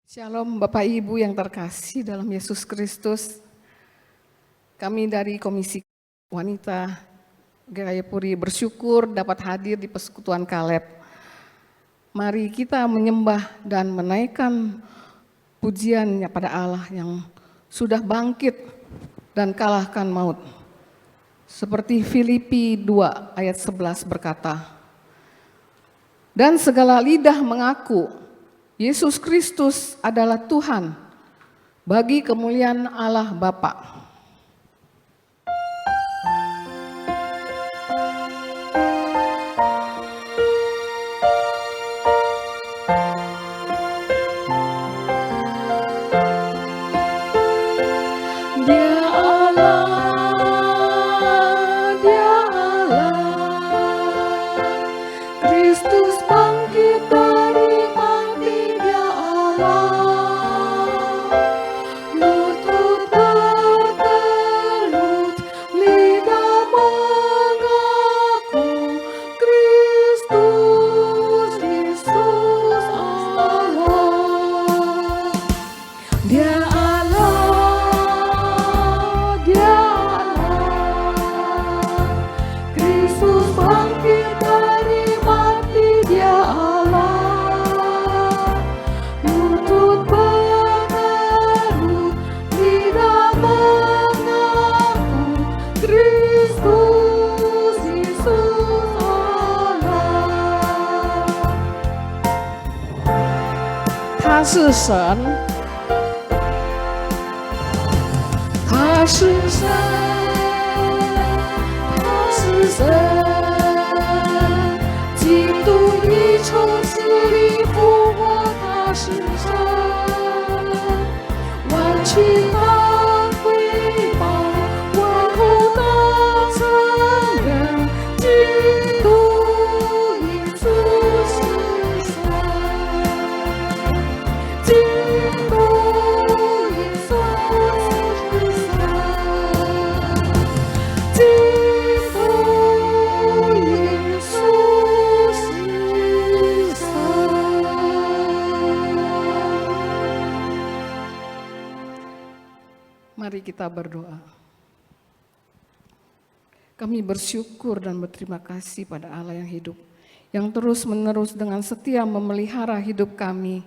Shalom Bapak Ibu yang terkasih dalam Yesus Kristus. Kami dari Komisi Wanita Gayapuri bersyukur dapat hadir di persekutuan Kaleb. Mari kita menyembah dan menaikkan pujiannya pada Allah yang sudah bangkit dan kalahkan maut. Seperti Filipi 2 ayat 11 berkata, dan segala lidah mengaku Yesus Kristus adalah Tuhan bagi kemuliaan Allah Bapa.他是神，基督已从死里复活，他是神，万军当归报，万口当承认，基督耶稣是神。Mari kita berdoa. Kami bersyukur dan berterima kasih pada Allah yang hidup, yang terus-menerus dengan setia memelihara hidup kami.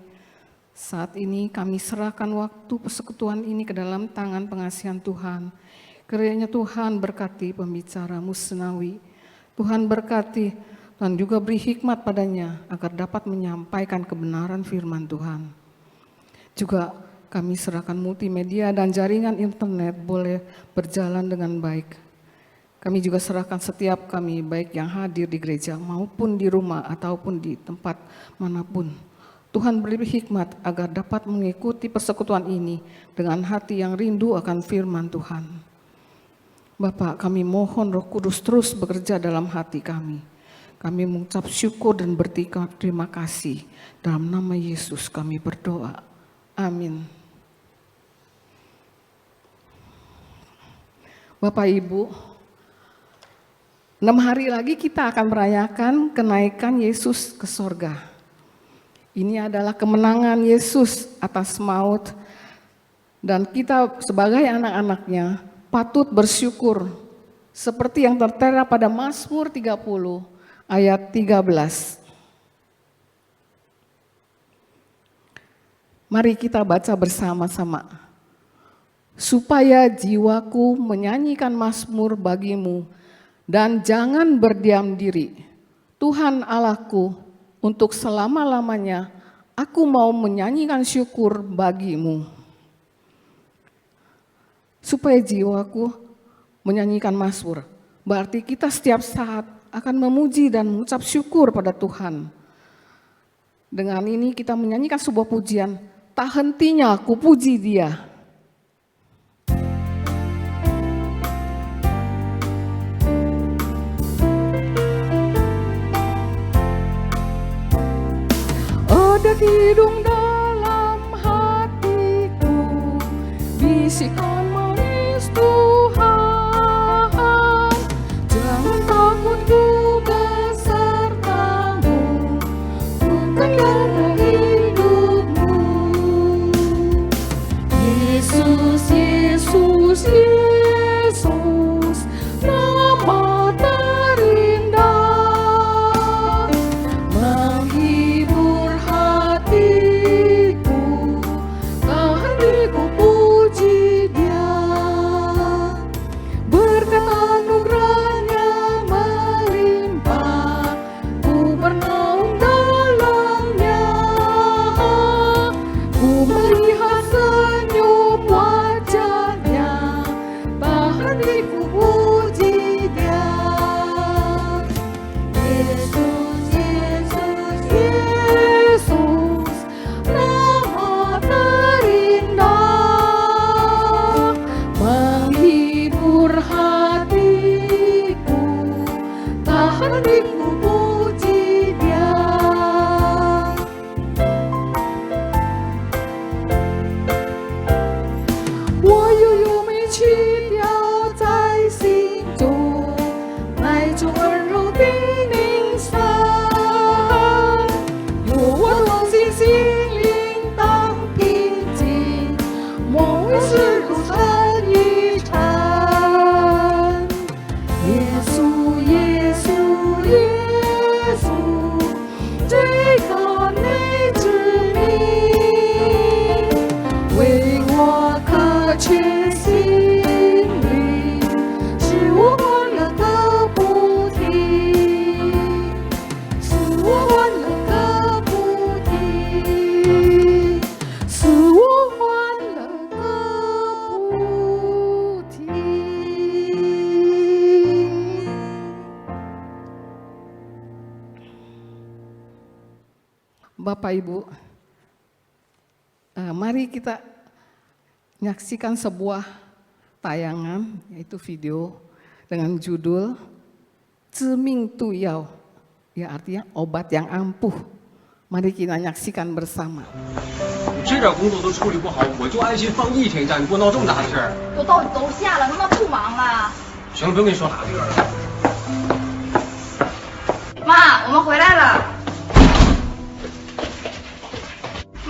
Saat ini kami serahkan waktu persekutuan ini ke dalam tangan pengasihan Tuhan. Kiranya Tuhan berkati pembicara Musnawi. Tuhan berkati dan juga beri hikmat padanya agar dapat menyampaikan kebenaran firman Tuhan. Juga kami serahkan multimedia dan jaringan internet boleh berjalan dengan baik. Kami juga serahkan setiap kami, baik yang hadir di gereja maupun di rumah ataupun di tempat manapun. Tuhan beri hikmat agar dapat mengikuti persekutuan ini dengan hati yang rindu akan firman Tuhan. Bapa, kami mohon Roh Kudus terus bekerja dalam hati kami. Kami mengucap syukur dan berterima kasih. Dalam nama Yesus kami berdoa. Amin. Bapak Ibu, 6 hari lagi kita akan merayakan kenaikan Yesus ke sorga. Ini adalah kemenangan Yesus atas maut, dan kita sebagai anak-anaknya patut bersyukur seperti yang tertera pada Mazmur 30 ayat 13. Mari kita baca bersama-sama. Supaya jiwaku menyanyikan mazmur bagimu, dan jangan berdiam diri. Tuhan Allahku, untuk selama-lamanya aku mau menyanyikan syukur bagimu. Supaya jiwaku menyanyikan mazmur, berarti kita setiap saat akan memuji dan mengucap syukur pada Tuhan. Dengan ini kita menyanyikan sebuah pujian, tak hentinya aku puji Dia. Ada hidung dalam hatiku, bisikan manis Tuhan, jangan takut ku besertamu, bukan karena hidupmu. Bapak Ibu, mari kita menyaksikan sebuah tayangan, yaitu video dengan judul Ceming Tu Yao, ya artinya obat yang ampuh. Mari kita menyaksikan bersama. 这点工作都处理不好，我就安心放1天假，你给我闹这么大的事儿。都到楼下了，能不能不忙了？行了，不用跟你说了。妈，我们回来了。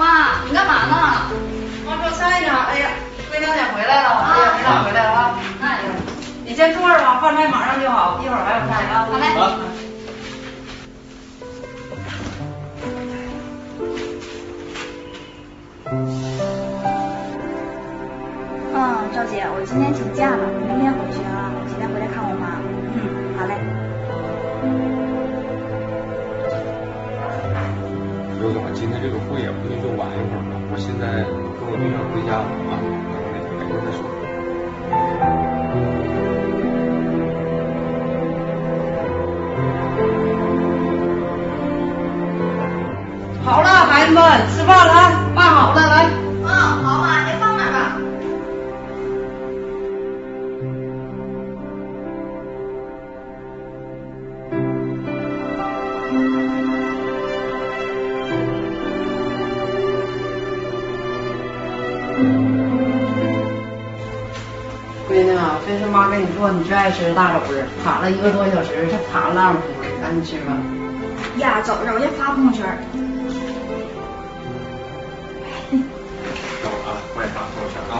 妈，你干嘛呢？妈做菜呢。哎呀，闺女姐回来了。哎呀，你俩回来了啊？那也你先坐着吧，饭菜马上就好，一会儿还有菜啊。好嘞。赵姐，我今天请假了，明天回去啊。我今天回来看我妈。好嘞。刘总，今天这个会也不行，就晚一会儿吧。我现在跟我对象回家了啊，等会儿改天再说。好了，孩子们，吃饭了啊，拌好了，来。好妈，你放那儿吧。闺女啊，这是妈给你做你最爱吃的大肘子，躺了1个多小时，这躺那么哭了，赶紧吃吧。呀，走着，我先发朋友圈。等会儿啊，我也发朋友圈啊。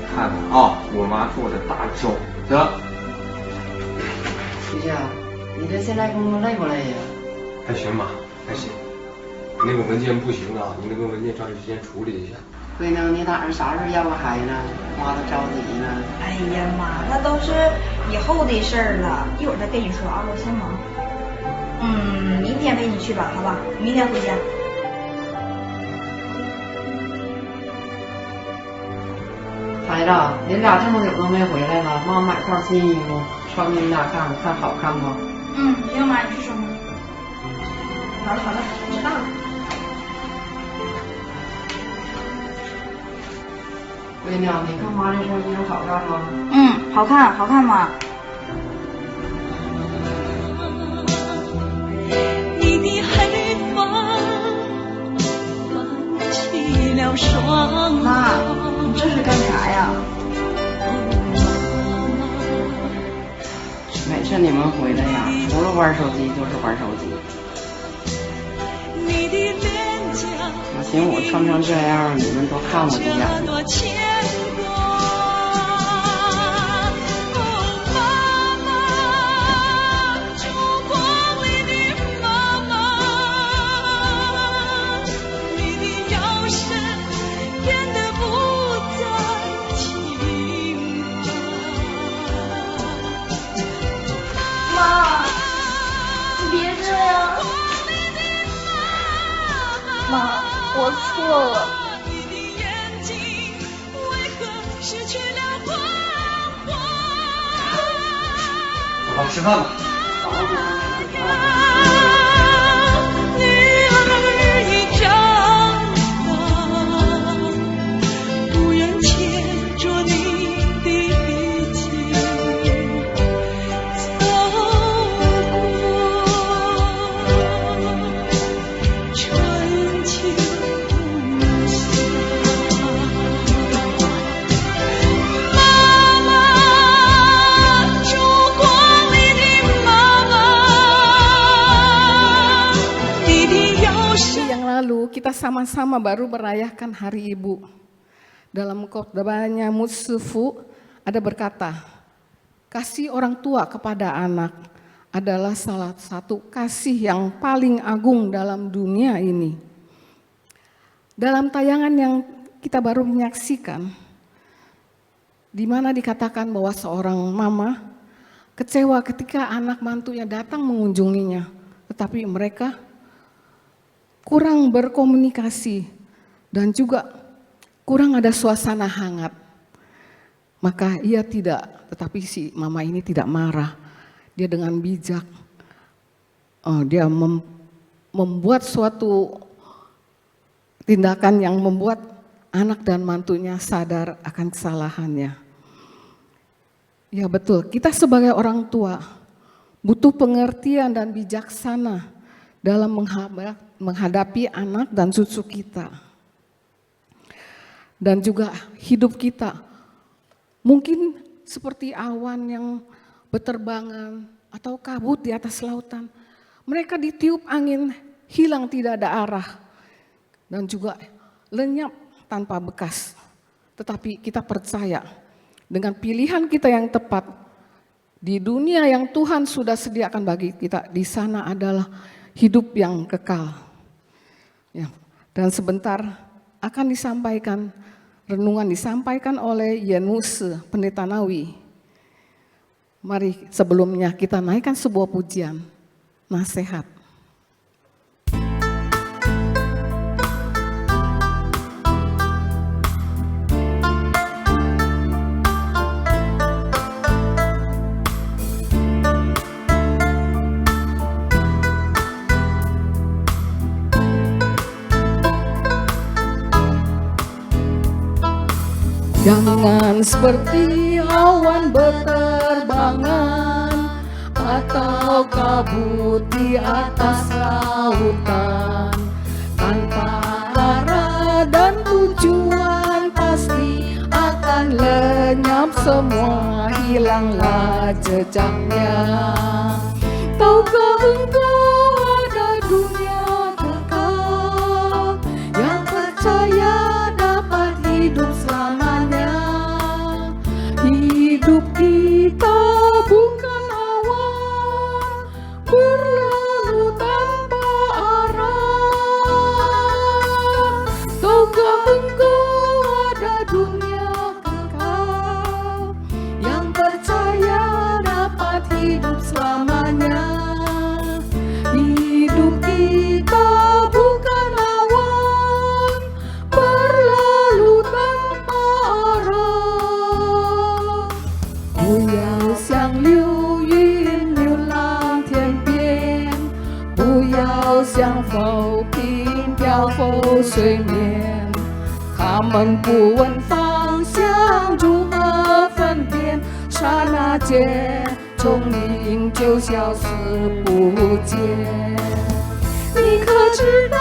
看看啊，我妈做的大肘子。徐佳，你这现在工作累不累呀？还行吧，还行。那个文件不行啊，你那个文件抓紧时间处理一下。闺女，你打算啥时候要个孩子？妈都着急呢。哎呀妈，那都是以后的事儿了，一会儿再跟你说啊，我先忙。明天陪你去吧，好吧？明天回家。孩子，你俩这么久都没回来了，妈买套新衣服穿给你俩看看，看好看不？行妈，你去收拾。好了，知道了。闺女，你看妈这身衣服好看吗？好看，好看吗？你的黑发泛起了霜。妈，你这是干啥呀？每次你们回来呀，除了玩手机就是玩手机。你的脸颊我寻思我穿成这样，你们都看我一眼。多牵挂。妈，我错了。走吧，吃饭吧。女儿已长大，不愿牵着你的肩走过春秋冬夏。妈妈，烛光里的妈妈，你的腰身。Yang lalu kita sama-sama baru merayakan Hari Ibu. Dalam khotbahnya Mutsufu ada berkata, kasih orang tua kepada anak adalah salah satu kasih yang paling agung dalam dunia ini. Dalam tayangan yang kita baru menyaksikan, di mana dikatakan bahwa seorang mama kecewa ketika anak mantunya datang mengunjunginya, tetapi mereka kurang berkomunikasi dan juga kurang ada suasana hangat. Maka ia tidak, tetapi si mama ini tidak marah. Dia dengan bijak, dia membuat suatu tindakan yang membuat anak dan mantunya sadar akan kesalahannya. Ya betul, kita sebagai orang tua butuh pengertian dan bijaksana dalam menghadapi anak dan cucu kita. Dan juga hidup kita mungkin seperti awan yang berterbangan atau kabut di atas lautan. Mereka ditiup angin, hilang tidak ada arah dan juga lenyap tanpa bekas. Tetapi kita percaya dengan pilihan kita yang tepat di dunia yang Tuhan sudah sediakan bagi kita, di sana adalah hidup yang kekal. Ya, dan sebentar akan disampaikan renungan disampaikan oleh Yenuse Pendeta Nawi. Mari sebelumnya kita naikkan sebuah pujian, nasihat. Jangan seperti awan berterbangan atau kabut di atas lautan, tanpa arah dan tujuan pasti akan lenyap semua, hilanglah jejaknya. Tahukah engkau ada dunia kekal yang percaya dapat hidup selamanya? Hidup kita bukan awan berlalu tanpa arah. Tahukah engkau ada dunia kekal yang percaya dapat hidup selamanya? Hidup kita bukan awan berlalu tanpa arah. 不要像流云流浪天边，不要像浮萍漂浮水面。他们不问方向，如何分辨？刹那间，踪影就消失不见。你可知道，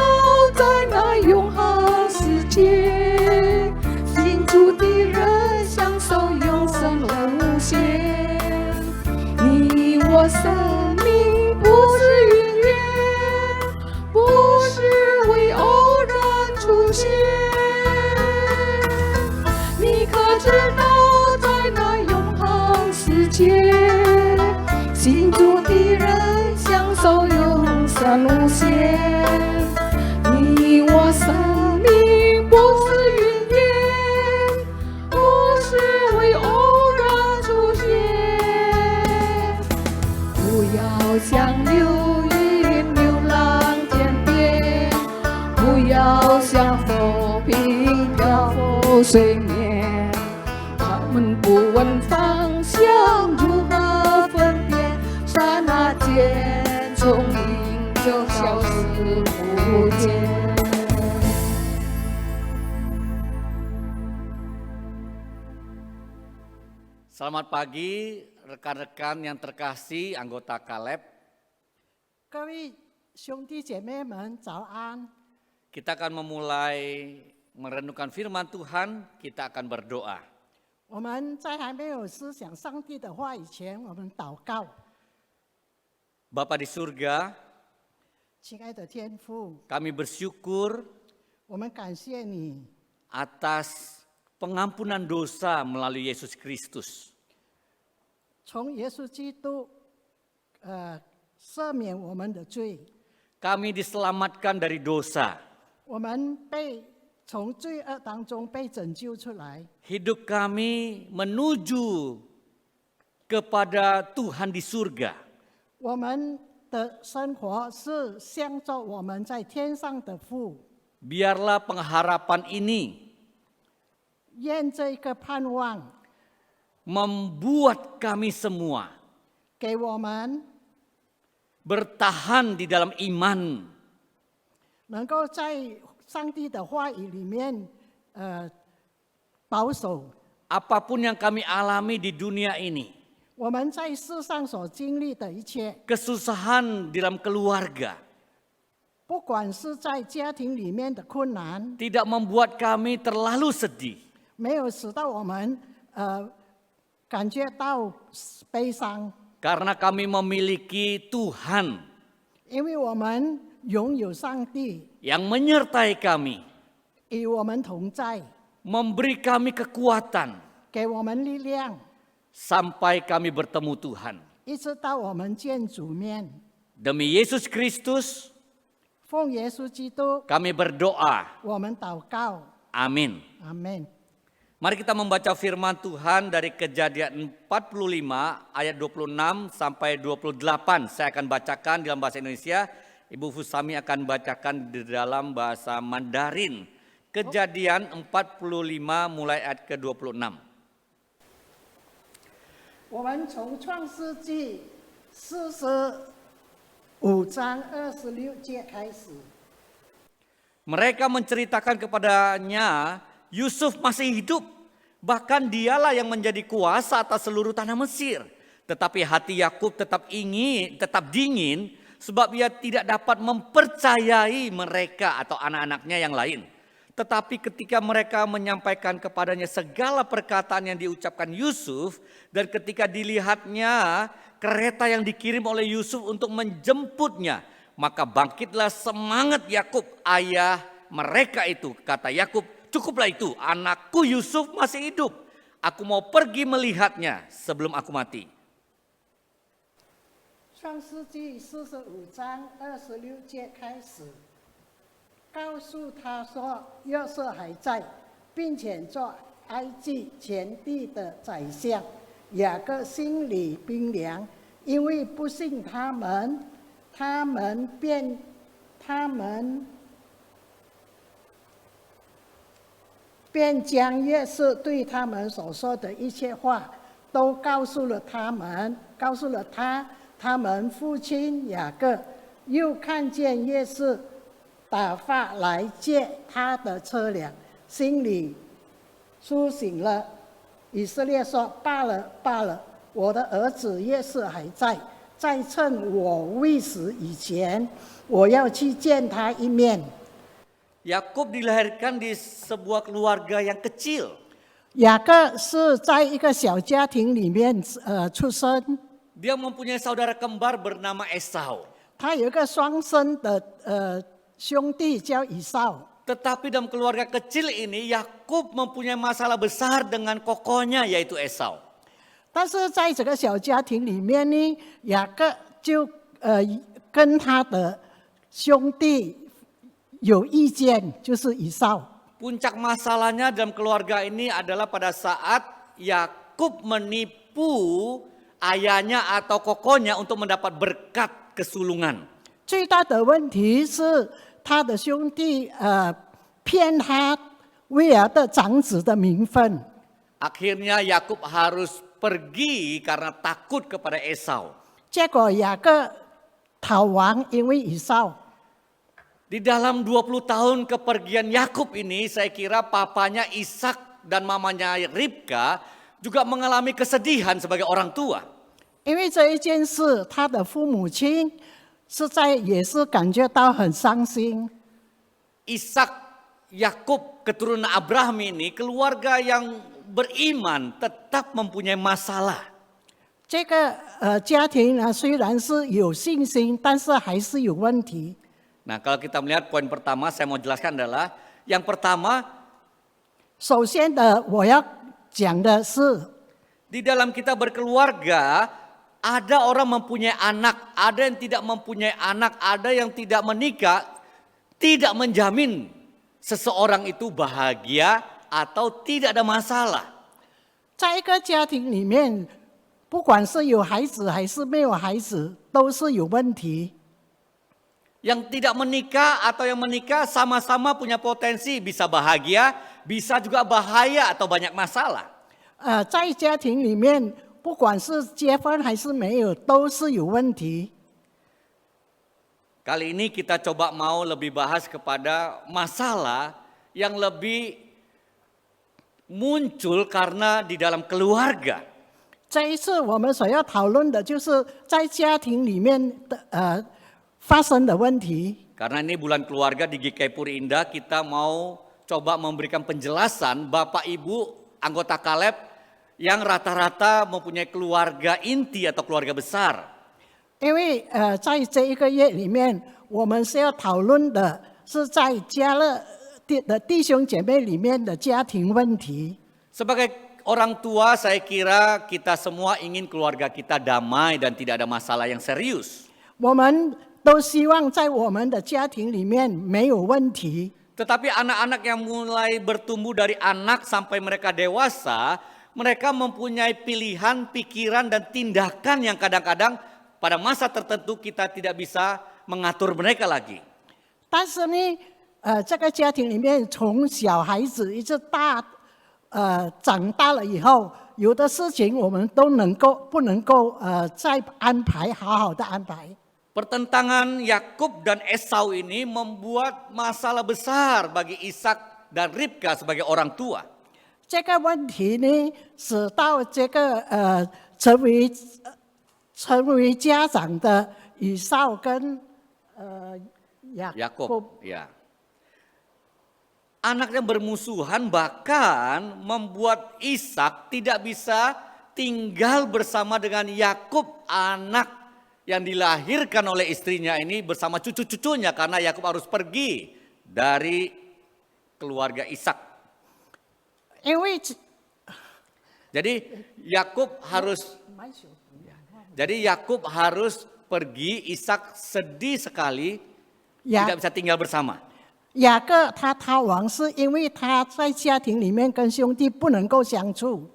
在那永恒世界，信主的人享受永生无限。你我生命不是云烟，不是为偶然出现。你可知道，在那永恒世界，信主的人享受永生无限。你我生命不是云烟，不是为偶然出现。不要像流云流浪天边，不要像浮萍漂浮水面。他们不问方向，如何分辨？刹那间，踪影就消失不见。Selamat pagi rekan-rekan yang terkasih anggota Kaleb. 各位兄弟姐妹们，早安！ Kita akan memulai merenungkan firman Tuhan, kita akan berdoa. 我们在还没有思想上帝的话以前，我们祷告。 Bapa di surga, 亲爱的天父， kami bersyukur 我们感谢你， atas pengampunan dosa melalui Yesus Kristus. 从耶稣基督，赦免我们的罪， Kami diselamatkan dari dosa. 我们被从罪恶当中被拯救出来。 Hidup kami menuju kepada Tuhan di surga. 我们的生活是向着我们在天上的父。 Biarlah pengharapan ini 愿这个盼望 membuat kami semua 给我们 bertahan di dalam iman, 能够在上帝的话语里面保守。 apapun yang kami alami di dunia ini, 我们在世上所经历的一切， kesusahan dalam keluarga, 不管是在家庭里面的困难， tidak membuat kami terlalu sedih. 没有使到我们感觉到悲伤， Karena kami memiliki Tuhan 因为我们拥有上帝 yang menyertai kami, 与我们同在， memberi kami kekuatan 给我们力量， sampai kami bertemu Tuhan. 一直到我们见主面。 Demi Yesus Kristus, 奉耶稣基督， kami berdoa. 我们祷告， Amin. 阿门。 Mari kita membaca firman Tuhan dari Kejadian 45 ayat 26 sampai 28. Saya akan bacakan dalam bahasa Indonesia, Ibu Fusami akan bacakan di dalam bahasa Mandarin. Kejadian 45 mulai ayat ke-26. 我们从创世纪45章26节开始。 Mereka menceritakan kepadanya Yusuf masih hidup. Bahkan dialah yang menjadi kuasa atas seluruh tanah Mesir. Tetapi hati Yakub tetap dingin sebab ia tidak dapat mempercayai mereka atau anak-anaknya yang lain. Tetapi ketika mereka menyampaikan kepadanya segala perkataan yang diucapkan Yusuf, dan ketika dilihatnya kereta yang dikirim oleh Yusuf untuk menjemputnya, maka bangkitlah semangat Yakub, ayah mereka itu. Kata Yakub, cukuplah itu, anakku Yusuf masih hidup. Aku mau pergi melihatnya sebelum aku mati. 创世纪45章26节开始，告诉他说约瑟还在，并且做埃及全地的宰相。雅各心里冰凉，因为不信他们便将约瑟对他们所说的一切话都告诉了他们父亲雅各，又看见约瑟打发来接他的车辆，心里苏醒了。以色列说：“罢了，我的儿子约瑟还在，在趁我未死以前，我要去见他一面。” Yakub dilahirkan di sebuah keluarga yang kecil. 雅各是在一个小家庭里面出生， Dia mempunyai saudara kembar bernama Esau. 他有一个双生的兄弟叫以扫。 Tetapi dalam keluarga kecil ini Yakub mempunyai masalah besar dengan kokonya yaitu Esau. 但是在这个小家庭里面呢，雅各就跟他的兄弟有意见，就是以扫。 Puncak masalahnya dalam keluarga ini adalah pada saat Yakub menipu ayahnya atau kokonya untuk mendapat berkat kesulungan. 最大的问题是他的兄弟骗他为儿的长子的名分。 Akhirnya Yakub harus pergi karena takut kepada Esau. 结果雅各逃亡，因为以扫。 Di dalam 20 tahun kepergian Yakub ini, saya kira papanya Ishak dan mamanya Ribka juga mengalami kesedihan sebagai orang tua. 因为这一件事，他的父母亲也是感觉到很伤心。 Ishak, Yakub, keturunan Abraham ini keluarga yang beriman tetap mempunyai masalah. 这个家庭呢，虽然是有信心，但是还是有问题。 Nah, kalau kita melihat poin pertama saya mau jelaskan adalah yang pertama, 首先的我要讲的是， di dalam kita berkeluarga ada orang mempunyai anak, ada yang tidak mempunyai anak, ada yang tidak menikah, tidak menjamin seseorang itu bahagia atau tidak ada masalah. 在一个家庭里面，不管是有孩子还是没有孩子，都是有问题。 Yang tidak menikah atau yang menikah sama-sama punya potensi bisa bahagia, bisa juga bahaya atau banyak masalah. 在家庭里面，不管是结婚还是没有，都是有问题。Kali ini kita coba mau lebih bahas kepada masalah yang lebih muncul karena di dalam keluarga. 这一次我们所要讨论的就是在家庭里面的发生的问题。 Karena ini bulan keluarga di GKI Puri Indah, kita mau coba memberikan penjelasan Bapak Ibu anggota Kaleb yang rata-rata mempunyai keluarga inti atau keluarga besar. 因为在这一个月里面，我们是要讨论的是在家乐的弟兄姐妹里面的家庭问题。 Sebagai orang tua, saya kira kita semua ingin keluarga kita damai dan tidak ada masalah yang serius. 我们都希望在我们的家庭里面没有问题。 Tetapi anak-anak yang mulai bertumbuh dari anak sampai mereka dewasa, mereka mempunyai pilihan, pikiran, dan tindakan yang kadang-kadang pada masa tertentu kita tidak bisa mengatur mereka lagi. 但是呢，这个家庭里面从小孩子一直长大了以后，有的事情我们都不能够再安排，好好的安排。 Pertentangan Yakub dan Esau ini membuat masalah besar bagi Ishak dan Ribka sebagai orang tua. 这个问题呢，使到这个成为家长的以扫跟Yakub, ya. Anaknya bermusuhan bahkan membuat Ishak tidak bisa tinggal bersama dengan Yakub, anak yang dilahirkan oleh istrinya ini bersama cucu-cucunya karena Yakub harus pergi dari keluarga Ishak. Jadi Yakub harus pergi, Ishak sedih sekali tidak bisa tinggal bersama. 雅各他逃亡是因为他在家庭里面跟兄弟不能够相处。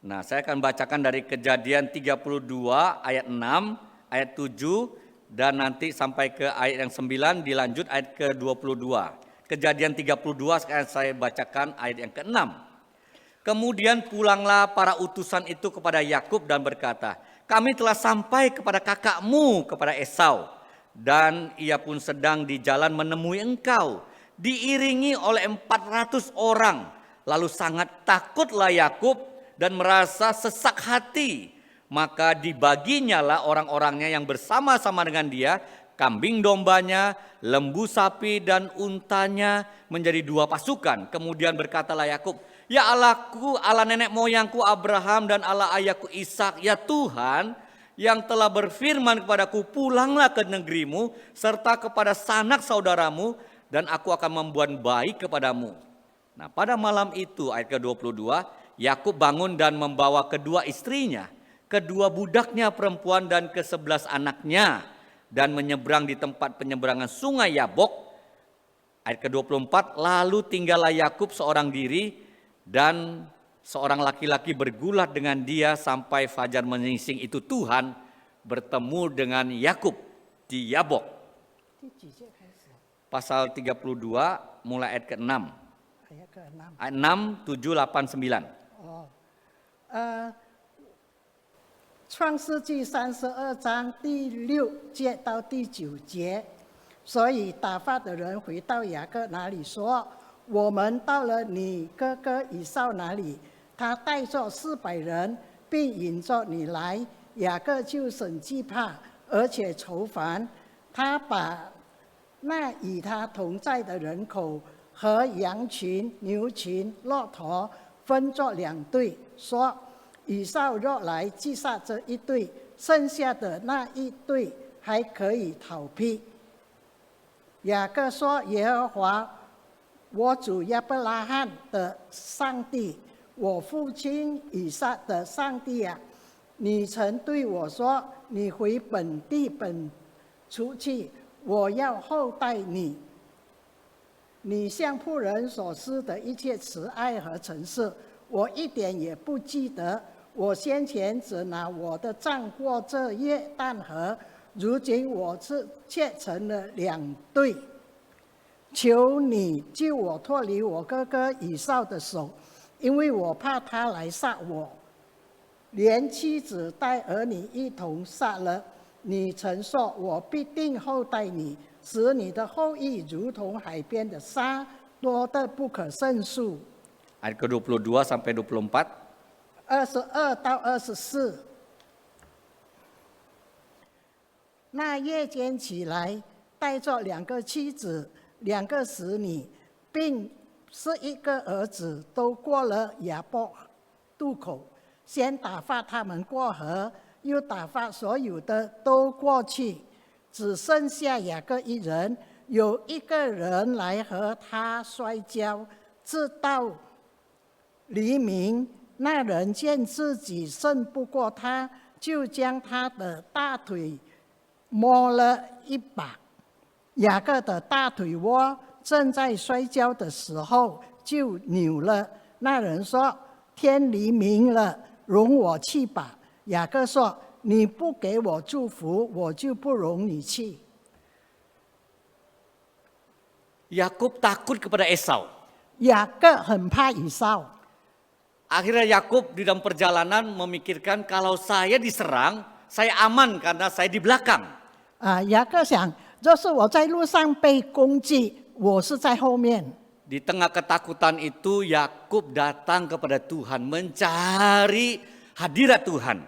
Nah, saya akan bacakan dari Kejadian 32 ayat 6, ayat 7 dan nanti sampai ke ayat yang 9 dilanjut ayat ke-22. Kejadian 32 sekarang saya bacakan ayat yang ke-6. Kemudian pulanglah para utusan itu kepada Yakub dan berkata, "Kami telah sampai kepada kakakmu, kepada Esau, dan ia pun sedang di jalan menemui engkau, diiringi oleh 400 orang. Lalu sangat takutlah Yakub dan merasa sesak hati. Maka dibaginya lah orang-orangnya yang bersama-sama dengan dia, kambing dombanya, lembu sapi dan untanya menjadi 2 pasukan. Kemudian berkatalah Yakub, ya Allahku, Allah nenek moyangku Abraham dan Allah ayahku Ishak, ya Tuhan yang telah berfirman kepadaku, pulanglah ke negerimu serta kepada sanak saudaramu dan aku akan membuat baik kepadamu. Nah, pada malam itu ayat ke-22, Yakub bangun dan membawa kedua istrinya, kedua budaknya perempuan dan ke-11 anaknya dan menyeberang di tempat penyeberangan sungai Yabok. Ayat ke-24, lalu tinggallah Yakub seorang diri dan seorang laki-laki bergulat dengan dia sampai fajar menyingsing. Itu Tuhan bertemu dengan Yakub di Yabok. Pasal 32 mulai ayat ke-6. Ayat 6, 7, 8, 9. 创世纪32章第6节到第9节，所以打发的人回到雅各那里说：“我们到了你哥哥以扫那里，他带着400人，并引着你来。”雅各就甚惧怕，而且愁烦。他把那与他同在的人口和羊群、牛群、骆驼分作2队，说：“以扫若来击杀这一队，剩下的那一队还可以逃避。”雅各说：“耶和华，我主亚伯拉罕的上帝，我父亲以撒的上帝啊，你曾对我说，你回本地本出去，我要厚待你。你向仆人所施的一切慈爱和诚实，我一点也不记得。我先前只拿我的杖过这约旦河，如今我却成了2队。求你救我脱离我哥哥以扫的手，因为我怕他来杀我，连妻子带儿女一同杀了。你曾说我必定厚待你，使你的后裔如同海边的沙，多得不可胜数。 Ayat ke-22 sampai 24. 22到24。那夜间起来，带着2个妻子、2个使女，并11个儿子，都过了雅博渡口，先打发他们过河，又打发所有的都过去，只剩下雅各一人。有一个人来和他摔跤，直到黎明。那人见自己胜不过他，就将他的大腿摸了一把。雅各的大腿窝正在摔跤的时候就扭了。那人说：“天黎明了，容我去吧。”雅各说：“你不给我祝福，我就不容你去。” Yakub takut kepada Esau. 雅各很怕以扫。 Akhirnya Yakub di dalam perjalanan memikirkan kalau saya diserang, saya aman karena saya di belakang. 雅各想，若是我在路上被攻击，我是在后面。 Di tengah ketakutan itu Yakub datang kepada Tuhan mencari hadirat Tuhan.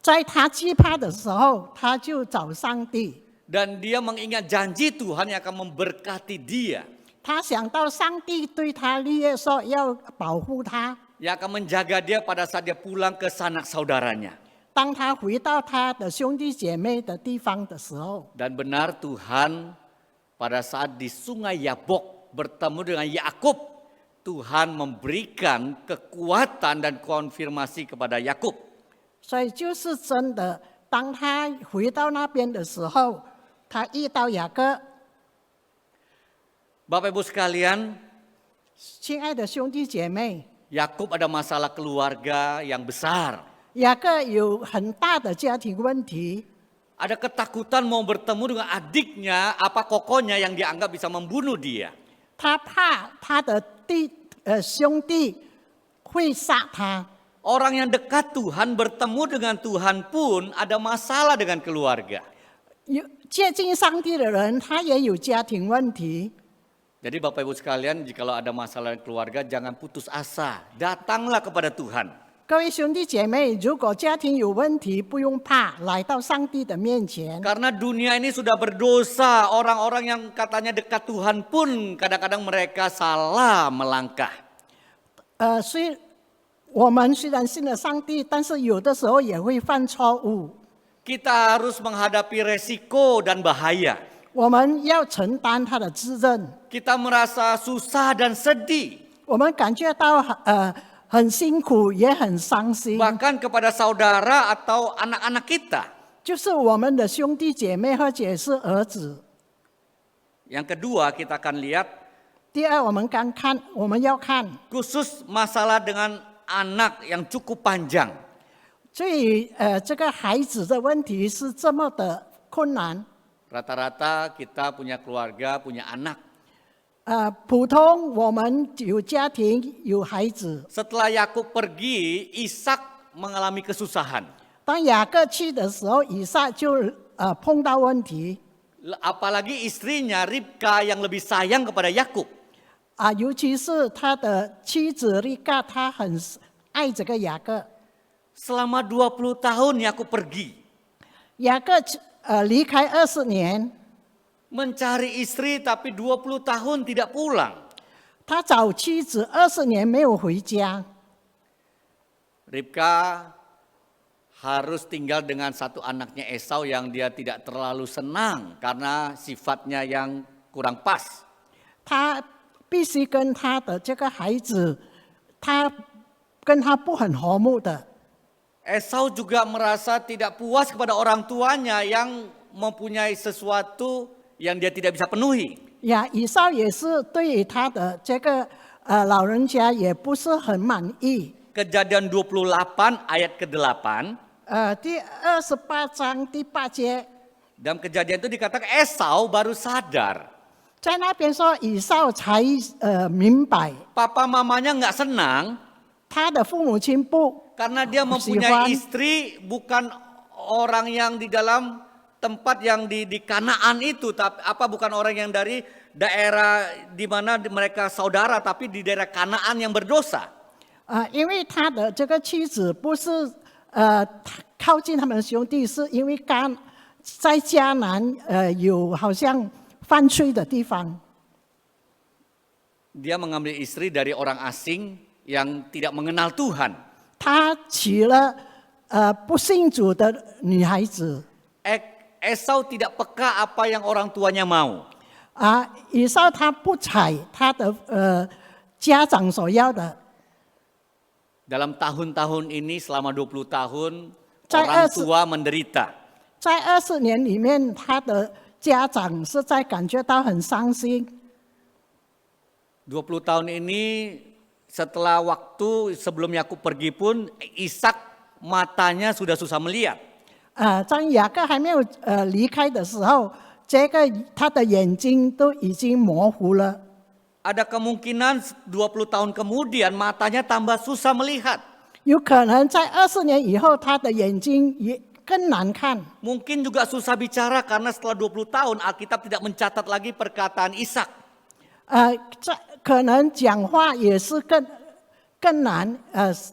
在他惧怕的时候，他就找上帝。 Dan dia mengingat janji Tuhan yang akan memberkati dia. 他想到上帝对他立约说要保护他， Yang akan menjaga dia pada saat dia pulang ke sanak saudaranya. 当他回到他的兄弟姐妹的地方的时候， Dan benar Tuhan pada saat di sungai Yabok bertemu dengan Yakub, Tuhan memberikan kekuatan dan konfirmasi kepada Yakub. 所以就是真的。当他回到那边的时候，他遇到雅各。 Bapak Ibu sekalian, 亲爱的兄弟姐妹， Yakub ada masalah keluarga yang besar. 雅各有很大的家庭问题， Ada ketakutan mau bertemu dengan adiknya, apa kokonya yang dianggap bisa membunuh dia. 他怕他的兄弟会杀他。 Orang yang dekat Tuhan bertemu dengan Tuhan pun ada masalah dengan keluarga. 有接近上帝的人，他也有家庭问题。 Jadi Bapak Ibu sekalian, jikalau ada masalah keluarga jangan putus asa. Datanglah kepada Tuhan. 各位兄弟姐妹，如果家庭有问题，不用怕，来到上帝的面前。 Karena dunia ini sudah berdosa, orang-orang yang katanya dekat Tuhan pun kadang-kadang mereka salah melangkah. 我们虽然信了上帝，但是有的时候也会犯错误。 Kita harus menghadapi resiko dan bahaya. 我们要承担他的责任。 Kita merasa susah dan sedih. 我们感觉到很辛苦，也很伤心。 Bahkan kepada saudara atau anak-anak kita. 就是我们的兄弟姐妹或者是儿子。 Yang kedua kita akan lihat. 第二，我们要看 khusus masalah dengan anak yang cukup panjang. 所以这个孩子的问题是这么的困难。 Rata-rata kita punya keluarga, punya anak. 普通我们有家庭有孩子。 Setelah Yakub pergi, Ishak mengalami kesusahan. 当雅各去的时候，以撒就碰到问题。 Apalagi istrinya Ribka yang lebih sayang kepada Yakub. 尤其是他的妻子利嘎，他很爱这个雅各。 Selama 20 tahun Yakub pergi. 雅各离开20年， Mencari istri tapi 20 tahun tidak pulang. 他找妻子20年没有回家。 Ribka harus tinggal dengan satu anaknya Esau yang dia tidak terlalu senang karena sifatnya yang kurang pas. 他必须跟他的这个孩子，跟他不很和睦的。 Esau juga merasa tidak puas kepada orang tuanya yang mempunyai sesuatu yang dia tidak bisa penuhi. 以扫也是对于他的这个老人家也不是很满意。 Kejadian 28 ayat ke-8. 第28章第8节。 Dalam kejadian itu dikatakan Esau baru sadar. 在那边说以扫才明白。 Papa mamanya nggak senang. 他的父母亲不。 Karena dia mempunyai istri bukan orang yang di dalam tempat yang di Kanaan itu, apa bukan orang yang dari daerah di mana mereka saudara, tapi di daerah Kanaan yang berdosa. 因为他的这个妻子不是靠近他们的兄弟，是因为在迦南有好像犯罪的地方。 Dia mengambil istri dari orang asing yang tidak mengenal Tuhan. 他娶了不信主的女孩子。 Esau tidak peka apa yang orang tuanya mau. 以扫他不睬他的家长所要的。 Dalam tahun-tahun ini selama 20 tahun 在 orang tua menderita. 在20年里面，他的家长是在感觉到很伤心。 20 tahun ini setelah waktu sebelum Yakub pergi pun Ishak matanya sudah susah melihat. 当雅各还没有离开的时候，这个他的眼睛都已经模糊了。 Ada kemungkinan 20 tahun kemudian matanya tambah susah melihat. 有可能在20年以后，他的眼睛也更难看。 Mungkin juga susah bicara karena setelah 20 tahun Alkitab tidak mencatat lagi perkataan Ishak. 可能讲话也是更难，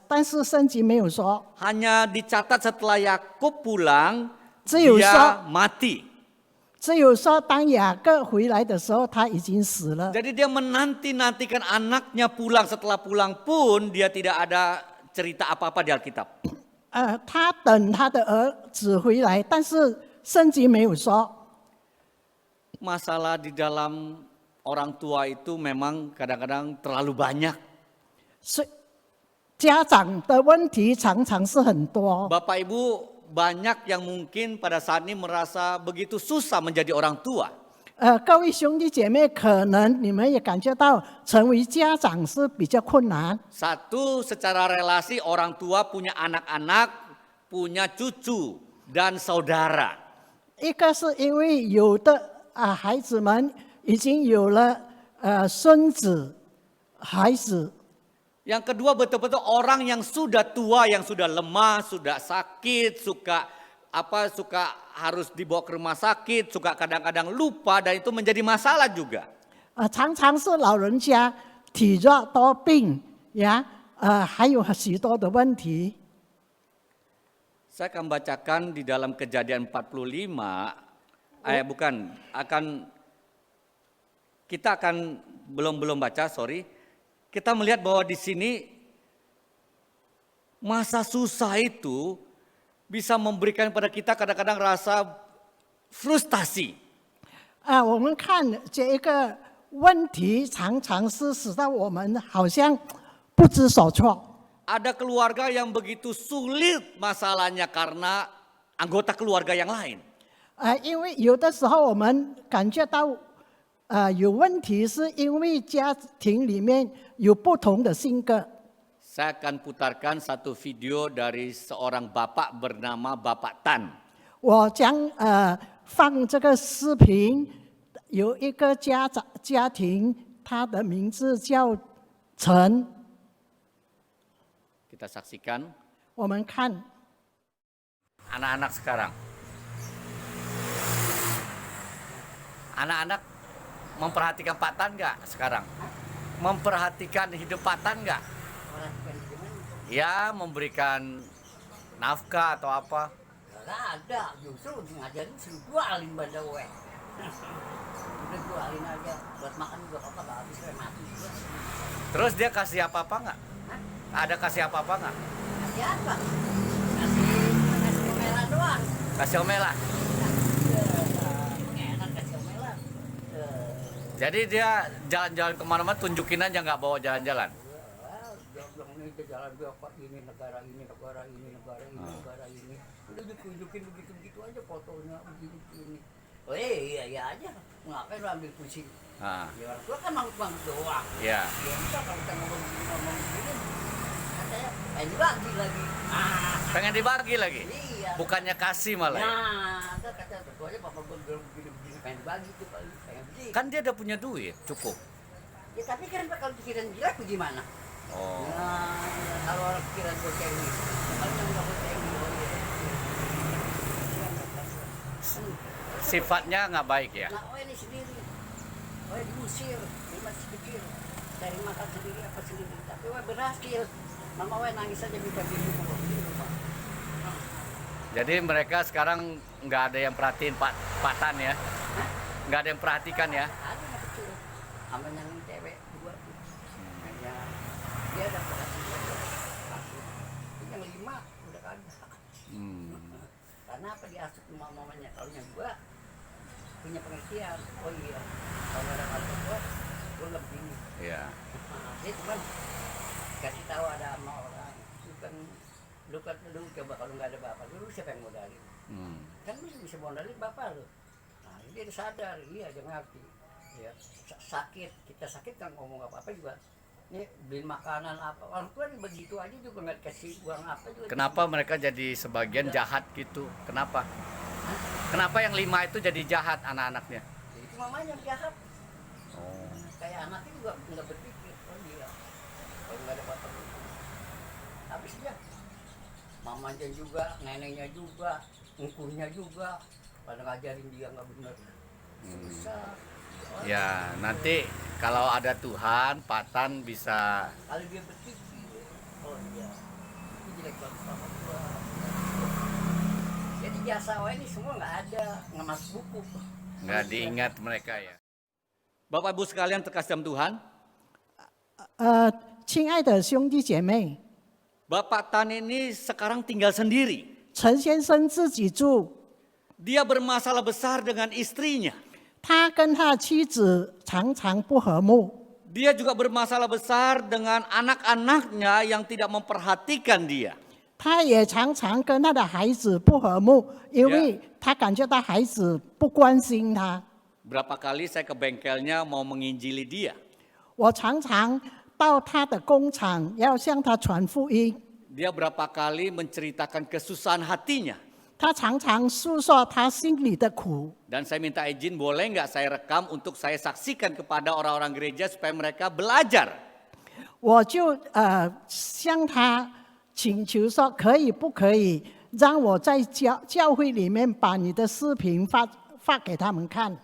但是圣经没有说。 Hanya dicatat setelah Yakub pulang, 只有 dia 说 mati. 只有说当雅各回来的时候，他已经死了。 Jadi dia menanti-nantikan anaknya pulang, setelah pulang pun dia tidak ada cerita apa-apa di Alkitab. 他等他的儿子回来，但是圣经没有说。 Masalah di dalam orang tua itu memang kadang-kadang terlalu banyak. 家长的问题常常是很多。 Bapak Ibu banyak yang mungkin pada saat ini merasa begitu susah menjadi orang tua. 各位兄弟姐妹，可能你们也感觉到成为家长是比较困难。 Satu, secara relasi orang tua punya anak-anak, punya cucu dan saudara. 一个是因为有的孩子们已经有了孙子、孩子。 Yang kedua betul-betul orang yang sudah tua, yang sudah lemah, sudah sakit, suka harus dibawa ke rumah sakit, suka kadang-kadang lupa dan itu menjadi masalah juga. 常常是老人家体弱多病呀，还有许多的问题。 Saya akan bacakan di dalam Kejadian 45, kita akan belum baca, sorry. Kita melihat bahwa di sini masa susah itu bisa memberikan pada kita kadang-kadang rasa frustasi. 我们看这个问题，常常是使到我们好像不知所措。 Ada keluarga yang begitu sulit masalahnya karena anggota keluarga yang lain. 因为有的时候我们感觉到有问题，是因为家庭里面有不同的性格。 Saya akan putarkan satu video dari seorang bapak bernama Bapak Tan. 我将放这个视频，有一个家庭，他的名字叫陈。 Kita saksikan 我们看 anak-anak sekarang. Anak-anak memperhatikan Pak Tan nggak sekarang? Memperhatikan hidup Pak Tan nggak? Ya, memberikan nafkah atau apa? Nggak ada, justru ngajarin suruh jualin pada gue. Udah jualin aja, buat makan juga apa nggak habis, mati juga. Terus dia kasih apa-apa nggak? Ada kasih apa-apa nggak? Kasih apa? Kasih omelan doang. Kasih omelan? Enak kasih omelan. Jadi dia jalan-jalan kemana-mana tunjukin aja nggak bawa jalan-jalan? Ini jalan berapa, ini negara ini, negara ini, negara ini, negara ini. Udah ditunjukin begitu-begitu aja fotonya begini-begini. Oh iya aja, ngapain lu ambil pusing? Ya orang tua kan mangut-mangut doang. Iya. Ya enggak, kalau kita ngomong begini, katanya pengen dibagi lagi. Pengen dibagi lagi? Iya. Bukannya kasih malah ya? Nah, enggak kata ketuanya bapak gue begini-begini pengen dibagi tuh, pengen beli. Kan dia udah punya duit, cukup. Ya tapi kan kalau pikiran gila gimana? Oh. Nah, kalau orang pikiran gue kayak gini, kalau yang nggak gue kayak gini, oh iya. sifatnya nggak baik ya. Nah, ini sendiri, diusir, dia masih kecil, cari makan sendiri apa sendiri. Tapi berhasil, mama nangis aja minta di rumah. Jadi mereka sekarang nggak ada yang perhatiin Pak Tan ya, nggak ada yang perhatikan ya. Ada yang kecil, sama yang cewek 2 tuh. Dia ada perhatian. Yang 5 udah kagak. Karena apa diasuh sama mamanya? Kalau yang 2 punya pengertian. Oh iya, kalau ada apa-apa, gue nggak begini. Iya. Dia cuma kasih tahu ada sama orang. Lu coba kalau nggak ada bapak, lu siapa yang modalin? Kan lu bisa modalin bapak lu. Nah dia udah sadar, iya dia ngerti. Ya, sakit, kita sakit kan ngomong apa-apa juga. Nih beli makanan apa, orang tua begitu aja juga nggak dikasih uang apa juga. Kenapa mereka jadi sebagian jahat gitu? Kenapa? Kenapa yang 5 itu jadi jahat anak-anaknya? Itu mamanya yang jahat. Oh. Kayak anaknya juga nggak berpikir, oh dia kalau nggak ada bapak lu. Habis dia, mamanya juga, neneknya juga, ngkunya juga, pada ngajarin dia nggak benar. Susah. Ya nanti kalau ada Tuhan, Pak Tan bisa. Kalau dia berpikir, oh iya, ini jelek banget sama gua. Jadi jasa ini semua nggak ada, nggak masuk buku. Nggak diingat mereka ya. Bapak Ibu sekalian terkasih dalam Tuhan, 亲爱的兄弟姐妹， Bapak Tan ini sekarang tinggal sendiri. 陈先生自己住， Dia bermasalah besar dengan istrinya. 他跟他的妻子常常不和睦， Dia juga bermasalah besar dengan anak-anaknya yang tidak memperhatikan dia. 他也常常跟他的孩子不和睦，因为他感觉到孩子不关心他。 Berapa kali saya ke bengkelnya mau menginjili dia. 我常常到他的工厂要向他传福音， Dia berapa kali menceritakan kesusahan hatinya. 他常常诉说他心里的苦。 Dan saya minta izin boleh nggak saya rekam untuk saya saksikan kepada orang-orang gereja supaya mereka belajar. 我就向他请求说，可以不可以让我在教会里面把你的视频发给他们看？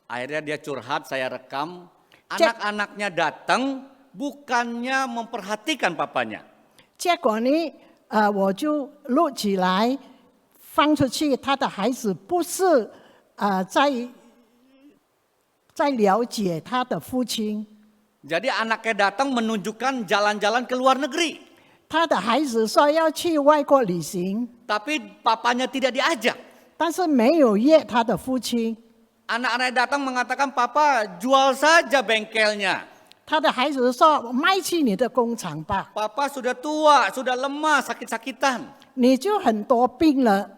Akhirnya dia curhat, saya rekam. Anak-anaknya datang bukannya memperhatikan papanya. 结果呢，我就录起来放出去，他的孩子不是在了解他的父亲， Jadi anaknya datang menunjukkan jalan-jalan ke luar negeri. 他的孩子说要去外国旅行， Tapi papanya tidak diajak. 但是没有约他的父亲。 Anak-anak datang mengatakan, Papa jual saja bengkelnya. 他的孩子说卖去你的工厂吧， Papa sudah tua, sudah lemah, sakit-sakitan. 你就很多病了。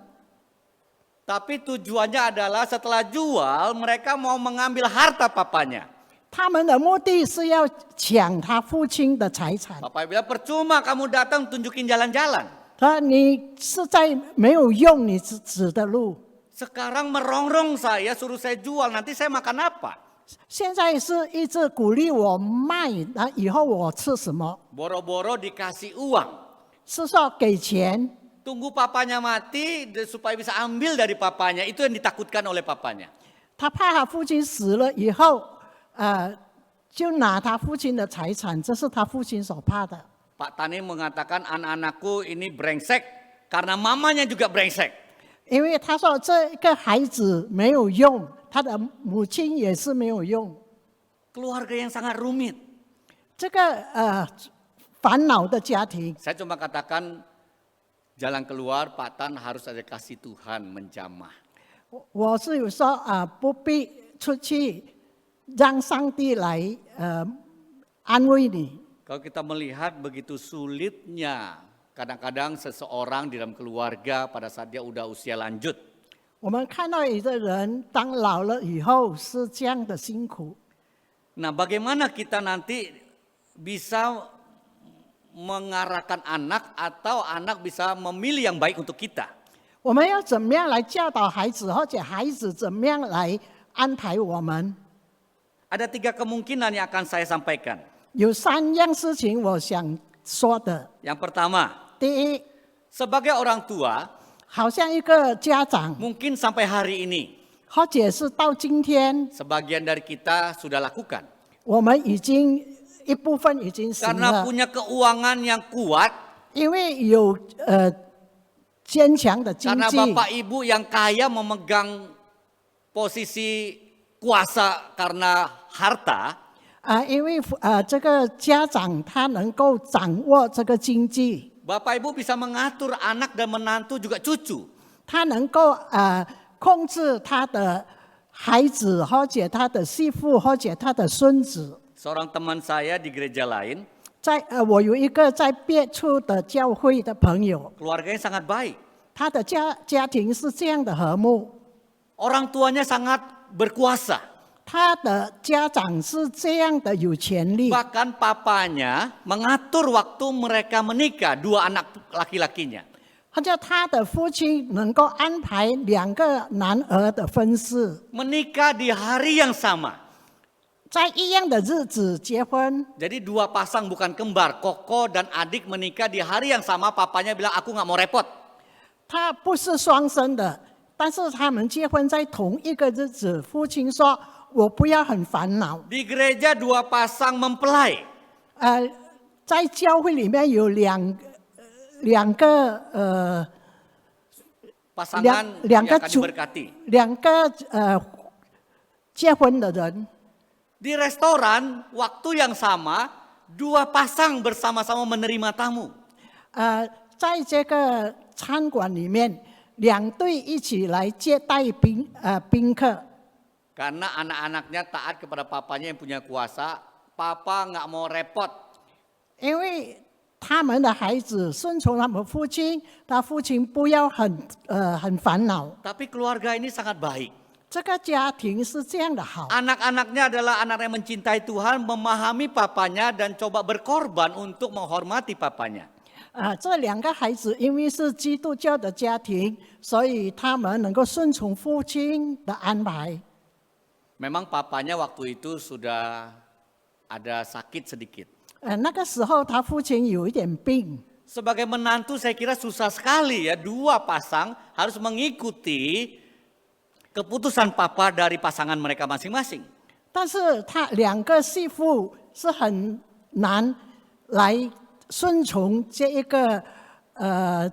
Tapi tujuannya adalah setelah jual mereka mau mengambil harta papanya. 他们的目的是要抢他父亲的财产。 Papa bilang percuma kamu datang tunjukin jalan-jalan. 他你是在没有用你指的路。 Sekarang merongrong saya, suruh saya jual, nanti saya makan apa? 现在是一直鼓励我卖，那以后我吃什么？ Boro-boro dikasih uang. 是说给钱， Tunggu papanya mati supaya bisa ambil dari papanya. Itu yang ditakutkan oleh papanya. 他怕他父亲死了以后，就拿他父亲的财产，这是他父亲所怕的。 Pak Tani mengatakan anak-anakku ini brengsek karena mamanya juga brengsek. 因为他说这个孩子没有用，他的母亲也是没有用。 Keluarga yang sangat rumit. 这个烦恼的家庭， Saya cuma katakan jalan keluar Pak Tan harus ada kasih Tuhan menjamah. 我是有说不必出去，让上帝来安慰你。 Kalau kita melihat begitu sulitnya kadang-kadang seseorang di dalam keluarga pada saat dia udah usia lanjut. 我们看到有的人当老了以后是这样的辛苦。 Nah, bagaimana kita nanti bisa mengarahkan anak atau anak bisa memilih yang baik untuk kita? 我们要怎么样来教导孩子，或者孩子怎么样来安排我们？ Ada 3 kemungkinan yang akan saya sampaikan. 有3样事情我想说的。 Yang pertama, 第一， sebagai orang tua, 好像一个家长， Mungkin sampai hari ini 或者是到今天， sebagian dari kita sudah lakukan. 我们已经一部分已经行 Karena 了， punya keuangan yang kuat, 因为有坚强的经 karena 济， bapak ibu yang kaya memegang posisi kuasa karena harta, 因为这个家长他能够掌握这个经济， bapak ibu bisa mengatur anak dan menantu juga cucu. 他能够控制他的孩子，或者他的媳妇，或者他的孙子。 Seorang teman saya di gereja lain, 我有一个在别处的教会的朋友， keluarganya sangat baik. 他的家庭是这样的和睦， Orang tuanya sangat berkuasa. 他的家长是这样的有权利， Bahkan papanya mengatur waktu mereka menikah, 2 anak laki-lakinya. 或者他的父亲能够安排2个男儿的婚事， Menikah di hari yang sama. 在一样的日子结婚。 Jadi 2 pasang bukan kembar, koko dan adik menikah di hari yang sama, papanya bilang aku nggak mau repot. 他不是双生的，但是他们结婚在同一个日子，父亲说：“我不要很烦恼。 Di gereja 2 pasang mempelai. ”在教会里面有两个Pasangan yang akan diberkati. 2个结婚的人。 Di restoran, waktu yang sama, 2 pasang bersama-sama menerima tamu. 在这个餐馆里面，2对一起来接待宾客。 Karena anak-anaknya taat kepada papanya yang punya kuasa, papa nggak mau repot. 因为他们的孩子顺从他们父亲，他父亲不要很烦恼。 Tapi keluarga ini sangat baik. 这个家庭是这样的好。 Anak-anaknya adalah anak yang mencintai Tuhan, memahami papanya dan coba berkorban untuk menghormati papanya. 这2个孩子因为是基督教的家庭，所以他们能够顺从父亲的安排。 Memang papanya waktu itu sudah ada sakit sedikit. 那个时候他父亲有一点病。 Sebagai menantu saya kira susah sekali ya, 2 pasang harus mengikuti keputusan papa dari pasangan mereka masing-masing. 但是他2个媳妇是很难来顺从这一个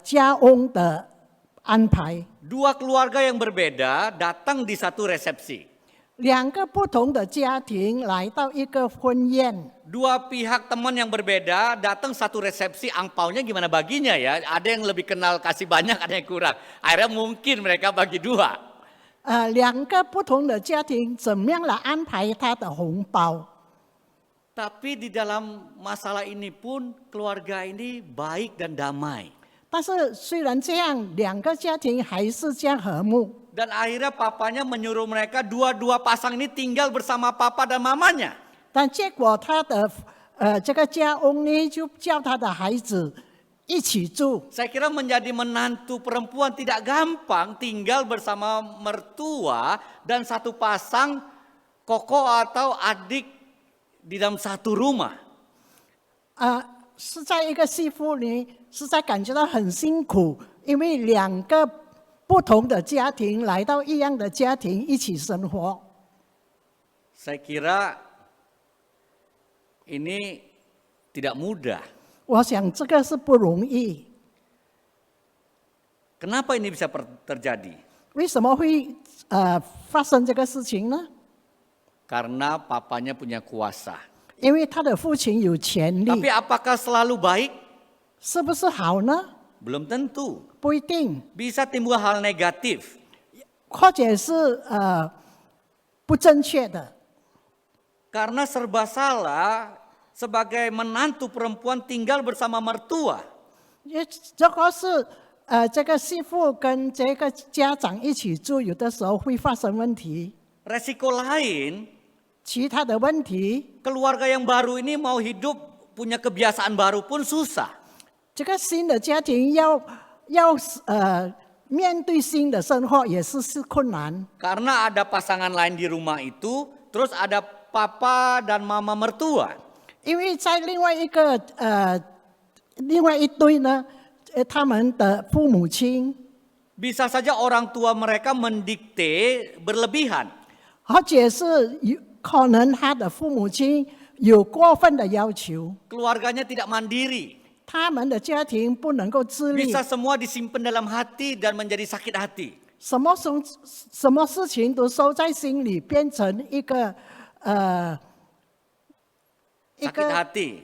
家翁的安排。 2 keluarga yang berbeda datang di satu resepsi. 2个不同的家庭来到一个婚宴。 2 pihak teman yang berbeda datang satu resepsi, angpaunya gimana baginya ya? Ada yang lebih kenal kasih banyak, ada yang kurang. Akhirnya mungkin mereka bagi 2. 2个不同的家庭怎么样来安排他的红包？ Tapi di dalam masalah ini pun keluarga ini baik dan damai. 但是虽然这样，2个家庭还是这样和睦。 Dan akhirnya papanya menyuruh mereka 2 pasang ini tinggal bersama papa dan mamanya. 但结果他的这个家翁呢，就叫他的孩子一起住。 Saya kira menjadi menantu perempuan tidak gampang tinggal bersama mertua dan satu pasang koko atau adik di dalam satu rumah. 是在一个媳妇呢，是在感觉到很辛苦，因为2个不同的家庭来到一样的家庭一起生活。 Saya kira ini tidak mudah. 我想这个是不容易。 Kenapa ini bisa terjadi? 为什么会发生这个事情呢？ Karena papanya punya kuasa. 因为他的父亲有权利。 Tapi apakah selalu baik? 是不是好呢？ Belum tentu. 不一定， Bisa timbul hal negatif. 或者是不正确的。 Karena serba salah, sebagai menantu perempuan tinggal bersama mertua. 如果是这个媳妇跟这个家长一起住，有的时候会发生问题。 Resiko lain, 其他的问题， keluarga yang baru ini mau hidup punya kebiasaan baru pun susah. 这个新的家庭要面对新的生活也是困难。 Karena ada pasangan lain di rumah itu, terus ada papa dan mama mertua. 因为在另外一对呢，他们的父母亲， Bisa saja orang tua mereka mendikte berlebihan. 而且是可能他的父母亲有过分的要求， Keluarganya tidak mandiri. 他们的家庭不能够自立， Bisa semua disimpan dalam hati dan menjadi sakit hati. 什么事情都收在心里，变成一个Sakit hati.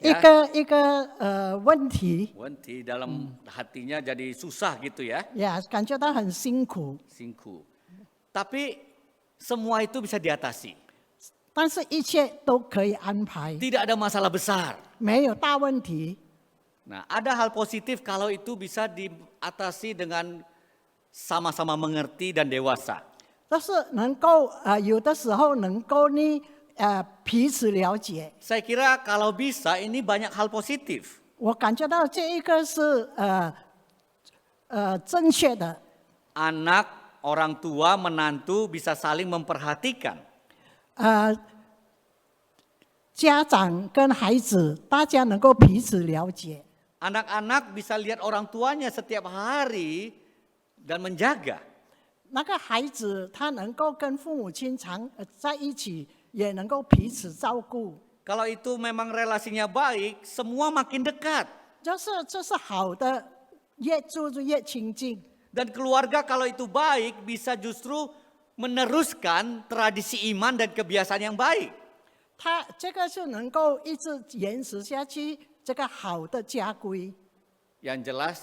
一个问题 Wanti dalam hatinya jadi susah gitu ya. 呀，感觉到很辛苦。 Singku. Tapi semua itu bisa diatasi. 但是一切都可以安排， Tidak ada masalah besar. 没有大问题。 Nah, ada hal positif kalau itu bisa diatasi dengan sama-sama mengerti dan dewasa. 但是能够有的时候能够呢彼此了解， Saya kira kalau bisa ini banyak hal positif. 我感觉到这一个是正确的。 Anak, orang tua, menantu bisa saling memperhatikan. 家长跟孩子大家能够彼此了解， Anak-anak bisa lihat orang tuanya setiap hari dan menjaga. 那个孩子他能够跟父母亲在一起，也能够彼此照顾。 Kalau itu memang relasinya baik, semua makin dekat. 这是好的，越住就越亲近。 Dan keluarga kalau itu baik bisa justru meneruskan tradisi iman dan kebiasaan yang baik. 他这个是能够一直延迟下去，这个好的家规。 Yang jelas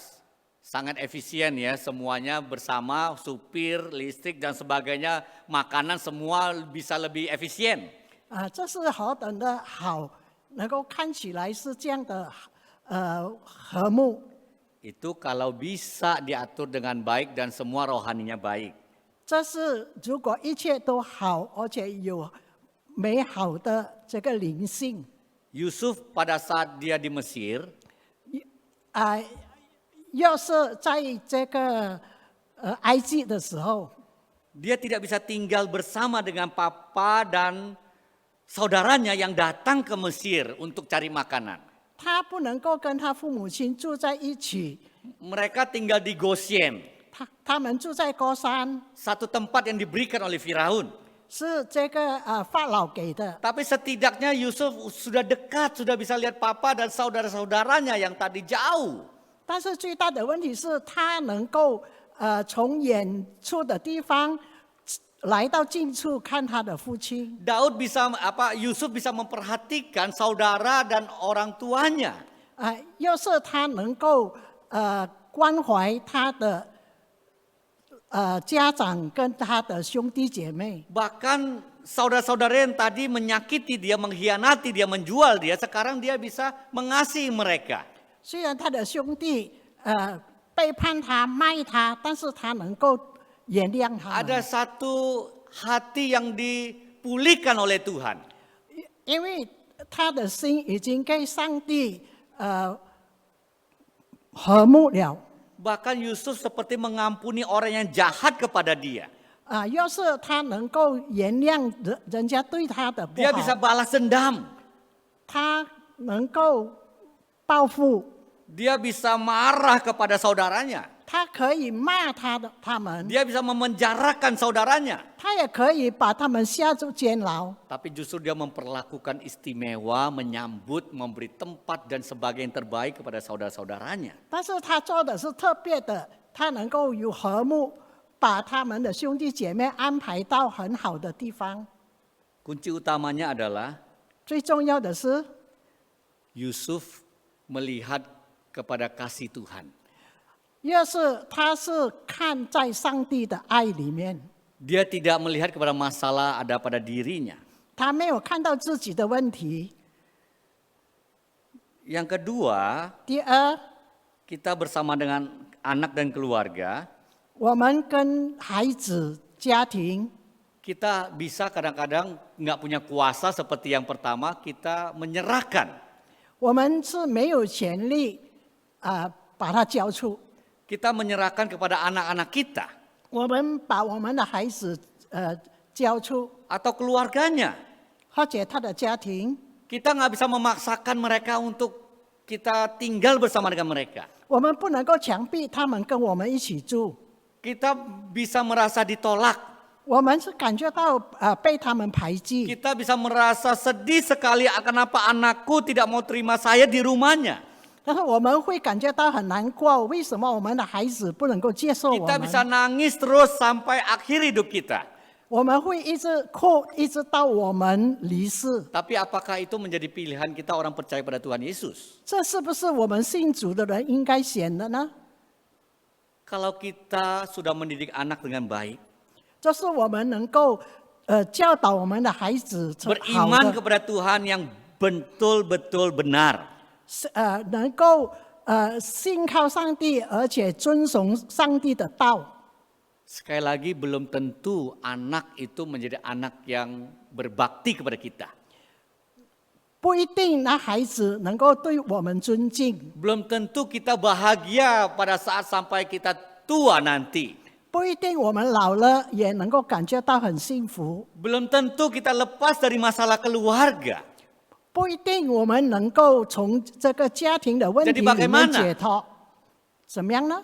sangat efisien ya, semuanya bersama, supir, listrik dan sebagainya, makanan semua bisa lebih efisien. 这是何等的好，能够看起来是这样的和睦。 Itu kalau bisa diatur dengan baik dan semua rohaninya baik. 这是如果一切都好，而且有美好的这个灵性。 Yusuf pada saat dia di Mesir, 要是在这个埃及的时候， dia tidak bisa tinggal bersama dengan papa dan saudaranya yang datang ke Mesir untuk cari makanan. 他不能够跟他父母亲住在一起， Mereka tinggal di Goshen, 他们住在高山， satu tempat yang diberikan oleh Firaun. 是这个法老给的。 Tapi setidaknya Yusuf sudah dekat, sudah bisa lihat papa dan saudara-saudaranya yang tadi jauh. 但是最大的问题是他能够从远处的地方来到近处看他的父亲。 Yusuf bisa memperhatikan saudara dan orang tuanya. 要是他能够关怀他的家长跟他的兄弟姐妹。 Bahkan saudara-saudara yang tadi menyakiti dia, mengkhianati dia, menjual dia, sekarang dia bisa mengasihi mereka. 虽然他的兄弟背叛他、卖他，但是他能够原谅他们。 Ada satu hati yang dipulihkan oleh Tuhan. 因为他的心已经跟上帝和睦了。 Bahkan Yusuf seperti mengampuni orang yang jahat kepada dia. 要是他能够原谅人家对他的不 Dia 好， bisa balas dendam. 他能够报复， Dia bisa marah kepada saudaranya. 他可以骂他们， Dia bisa memenjarakan saudaranya. 他也可以把他们下入监牢。 Tapi justru dia memperlakukan istimewa, menyambut, memberi tempat dan sebagainya yang terbaik kepada saudara-saudaranya. 但是他做的是特别的，他能够有和睦，把他们的兄弟姐妹安排到很好的地方。 Kunci utamanya adalah 最重要的是， Yusuf melihat kepada kasih Tuhan. 要是他是看在上帝的爱里面， Dia tidak melihat kepada masalah ada pada dirinya. 他没有看到自己的问题。 Yang kedua, 第二， kita bersama dengan anak dan keluarga, 我们跟孩子、家庭， kita bisa kadang-kadang nggak punya kuasa seperti yang pertama, kita menyerahkan. 我们是没有权利把它交出。 Kita menyerahkan kepada anak-anak kita 我们把我们的孩子交出， atau keluarganya. 或者他的家庭， Kita nggak bisa memaksakan mereka untuk kita tinggal bersama dengan mereka. 我们不能够强逼他们跟我们一起住， Kita bisa merasa ditolak. 我们是感觉到被他们排挤， Kita bisa merasa sedih sekali kenapa anakku tidak mau terima saya di rumahnya. 但是我们会感觉到很难过，为什么我们的孩子不能够接受我 Kita 们？ bisa nangis terus sampai akhir hidup kita. 我们会一直哭，一直到我们离世。 Tapi apakah itu menjadi pilihan kita orang percaya pada Tuhan Yesus? 这是不是我们信主的人应该选的呢？ Kalau kita sudah mendidik anak dengan baik, 这是我们能够教导我们的孩子好 beriman 的， kepada Tuhan yang betul-betul benar. 能够信靠上帝，而且遵从上帝的道。 Sekali lagi belum tentu anak itu menjadi anak yang berbakti kepada kita. 不一定那孩子能够对我们尊敬， Belum tentu kita bahagia pada saat sampai kita tua nanti. 不一定我们老了也能够感觉到很幸福， Belum tentu kita lepas dari masalah keluarga. 不一定我们能够从这个家庭的问题 Jadi 里面 bagaimana? 解脱。怎么样呢？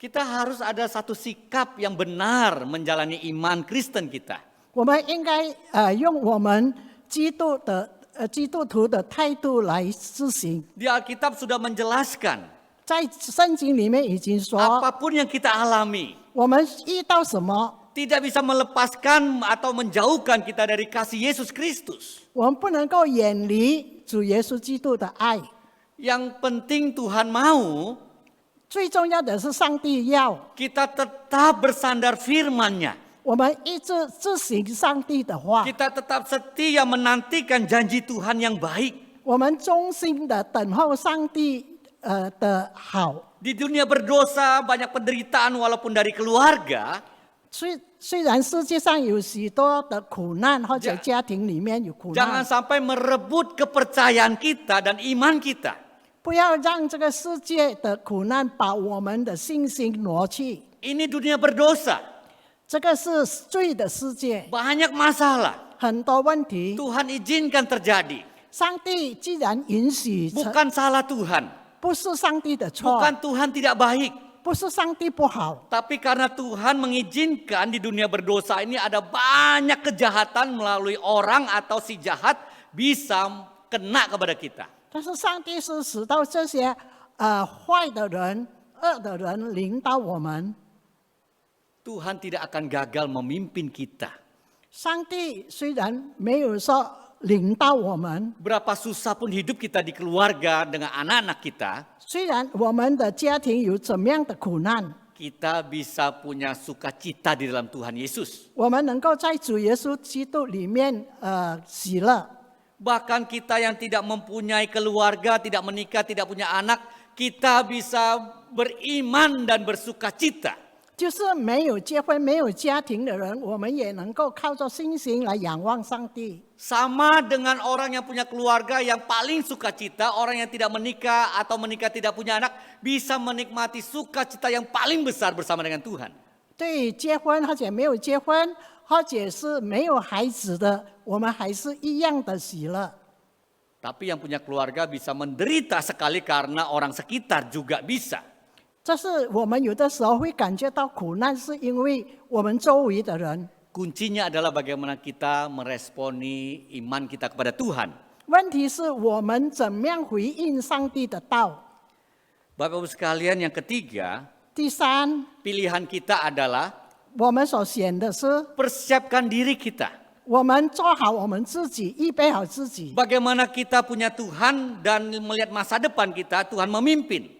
Kita harus ada satu sikap yang benar menjalani iman Kristen kita. 我们应该用我们基督徒的态度来施行。 Di Alkitab sudah menjelaskan 在圣经里面已经说， apapun yang kita alami 我们遇到什么， tidak bisa melepaskan atau menjauhkan kita dari kasih Yesus Kristus. 我们不能够远离主耶稣基督的爱。 Yang penting Tuhan mau 最重要的是上帝要 kita tetap bersandar firman-Nya. 我们一直执行上帝的话， Kita tetap setia menantikan janji Tuhan yang baik. 我们忠心的等候上帝的好。 Di dunia berdosa banyak penderitaan walaupun dari keluarga. 虽然世界上有许多的苦难，或者家庭里面有苦 Jangan 难， sampai merebut kepercayaan kita dan iman kita. 不要让这个世界的苦难把我们的信心挪去。 Ini dunia berdosa. 这个是罪的世界， Banyak masalah. 很多问题。 Tuhan izinkan terjadi. 上帝既然允许， Bukan salah Tuhan. 不是上帝的错， Bukan Tuhan tidak baik. 不是上帝不好， Tapi karena Tuhan mengizinkan di dunia berdosa ini ada banyak kejahatan melalui orang atau si jahat bisa kena kepada kita. 但是上帝是使到这些坏的人、恶的人临到我们。 Tuhan tidak akan gagal memimpin kita. 上帝虽然没有说领到我们， Berapa susah pun hidup kita di keluarga dengan anak-anak kita, 虽然我们的家庭有怎么样的苦难， kita bisa punya sukacita di dalam Tuhan Yesus. 我们能够在主耶稣基督里面喜乐。 Bahkan kita yang tidak mempunyai keluarga, tidak menikah, tidak punya anak, kita bisa beriman dan bersukacita. 就是没有结婚、没有家庭的人，我们也能够靠着信心来仰望上帝。 Sama dengan orang yang punya keluarga yang paling sukacita, orang yang tidak menikah atau menikah tidak punya anak, bisa menikmati sukacita yang paling besar bersama dengan Tuhan. 对结婚或者没有结婚，或者是没有孩子的，我们还是一样的喜乐。 Tapi yang punya keluarga bisa menderita sekali karena orang sekitar juga bisa. 这是我们有的时候会感觉到苦难，是因为我们周围的人。 Kuncinya adalah bagaimana kita meresponi iman kita kepada Tuhan. 问题是我们怎么样回应上帝的道。 Bapak Ibu sekalian, yang ketiga, 第三， pilihan kita adalah 我们所选的是， persiapkan diri kita. 我们做好我们自己，预备好自己。 Bagaimana kita punya Tuhan dan melihat masa depan kita, Tuhan memimpin.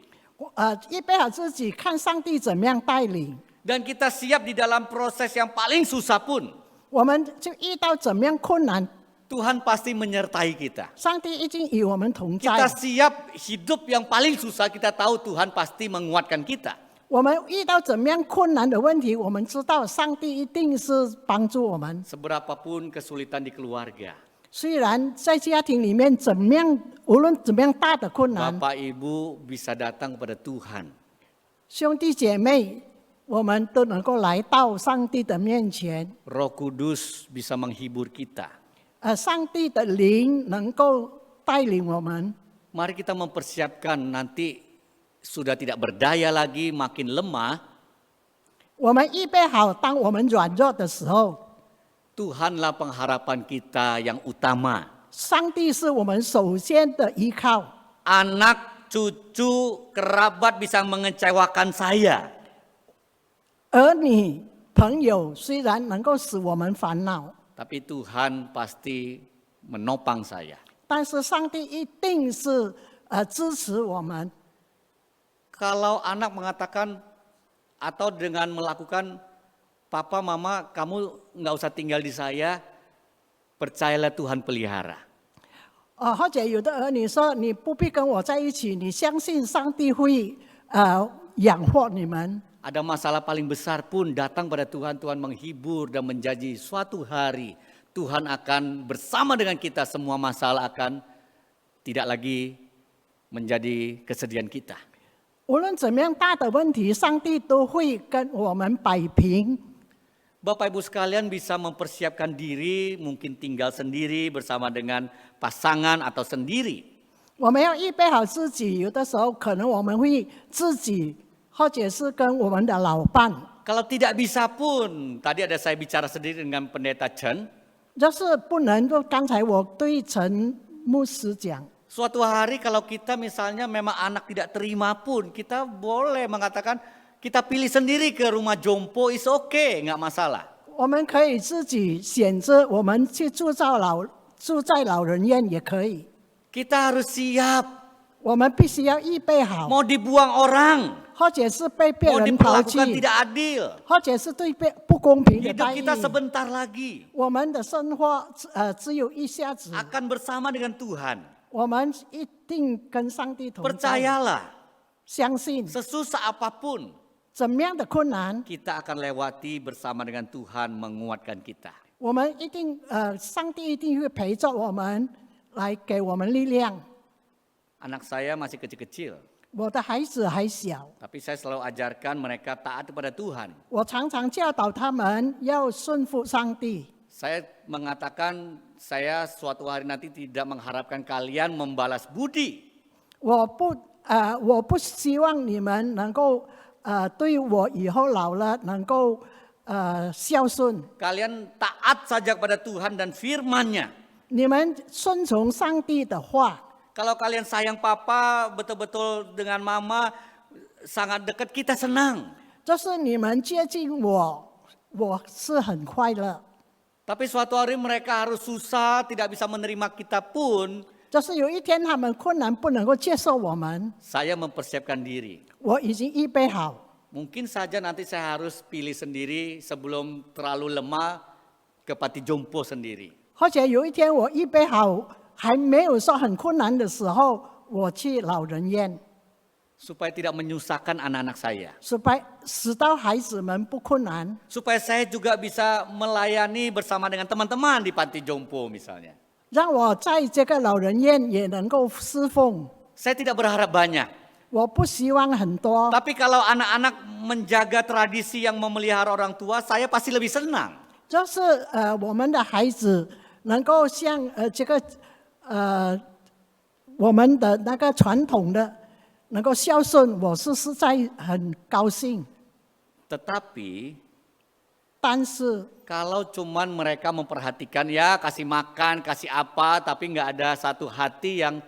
预备好自己，看上帝怎么样带领。 Dan kita siap di dalam proses yang paling susah pun, 我们就遇到怎么样困难， Tuhan pasti menyertai kita. 上帝已经与我们同在。 Kita siap hidup yang paling susah, kita tahu Tuhan pasti menguatkan kita. 我们遇到怎么样困难的问题，我们知道上帝一定是帮助我们。 Seberapapun kesulitan di keluarga, 虽然在家庭里面怎么样，无论怎么样大的困难， Bapak Ibu bisa datang kepada Tuhan. 兄弟姐妹，我们都能够来到上帝的面前。 Roh Kudus bisa menghibur kita. 上帝的灵能够带领我们。Mari kita mempersiapkan nanti sudah tidak berdaya lagi, makin lemah. 我们预备好，当我们软弱的时候， Tuhanlah pengharapan kita yang utama. 上帝是我们首先的依靠。 Anak, cucu, kerabat bisa mengecewakan saya. 儿女、朋友虽然能够使我们烦恼， Tapi Tuhan pasti menopang saya. 但是上帝一定是支持我们。 Kalau anak mengatakan atau dengan melakukan, Papa, Mama, kamu nggak usah tinggal di saya, percayalah Tuhan pelihara. 或者有的儿女说你不必跟我在一起，你相信上帝会养活你们。 Ada masalah paling besar pun datang pada Tuhan, Tuhan menghibur dan menjanji suatu hari Tuhan akan bersama dengan kita, semua masalah akan tidak lagi menjadi kesedihan kita. 无论怎么样大的问题，上帝都会跟我们摆平。 Bapak Ibu sekalian bisa mempersiapkan diri, mungkin tinggal sendiri bersama dengan pasangan atau sendiri. 我们要预备好自己，有的时候可能我们会自己，或者是跟我们的老伴。 Kalau tidak bisa pun, tadi ada saya bicara sendiri dengan pendeta Chen. 就是不能够，刚才我对陈牧师讲， Suatu hari kalau kita misalnya memang anak tidak terima pun, kita boleh mengatakan kita pilih sendiri ke rumah jompo, is okay, nggak masalah. 我们可以自己选择，我们去住在老人院也可以。 Kita harus siap, 我们必须要预备好， mau dibuang orang, 或者是被别 mau 人抛弃， diperlakukan tidak adil. 或者是对不公平的 Hidup 待遇。 kita sebentar lagi 我们的生活只有一下子， akan bersama dengan Tuhan. 我们一定跟上帝同在。 Percayalah, 相信 sesusah apapun 怎么样的困难， kita akan lewati bersama dengan Tuhan menguatkan kita. 我们一定上帝一定会陪着我们，来给我们力量。 Anak saya masih kecil-kecil, 我的孩子还小， tapi saya selalu ajarkan mereka taat kepada Tuhan. 我常常教导他们要顺服上帝。 Saya mengatakan saya suatu hari nanti tidak mengharapkan kalian membalas budi. 我不希望你们能够对我以后老了能够孝顺。 Kalian taat saja kepada Tuhan dan firman-Nya. 你们顺从上帝的话。 Kalau kalian sayang papa, betul-betul dengan mama, sangat dekat, kita senang. 就是你们接近我，我是很快乐。 Tapi suatu hari mereka harus susah, tidak bisa menerima kita pun. 就是有一天他们困难不能够接受我们， Saya mempersiapkan diri. 我已经预备好。 Mungkin saja nanti saya harus pilih sendiri sebelum terlalu lemah ke panti jompo sendiri. 或者有一天我预备好，还没有说很困难的时候，我去老人院， Supaya tidak menyusahkan anak-anak saya. 使到孩子们不困难， Supaya saya juga bisa melayani bersama dengan teman-teman di panti jompo misalnya. 让我在这个老人院也能够侍奉。 Saya tidak berharap banyak. 我不希望很多， Tapi kalau anak-anak menjaga tradisi yang memelihara orang tua, saya pasti lebih senang. 就是我们的孩子能够像这个我们的那个传统的能够孝顺，我是实在很高兴。 Tetapi 但是 kalau cuman mereka memperhatikan ya kasih makan, kasih apa, tapi nggak ada satu hati yang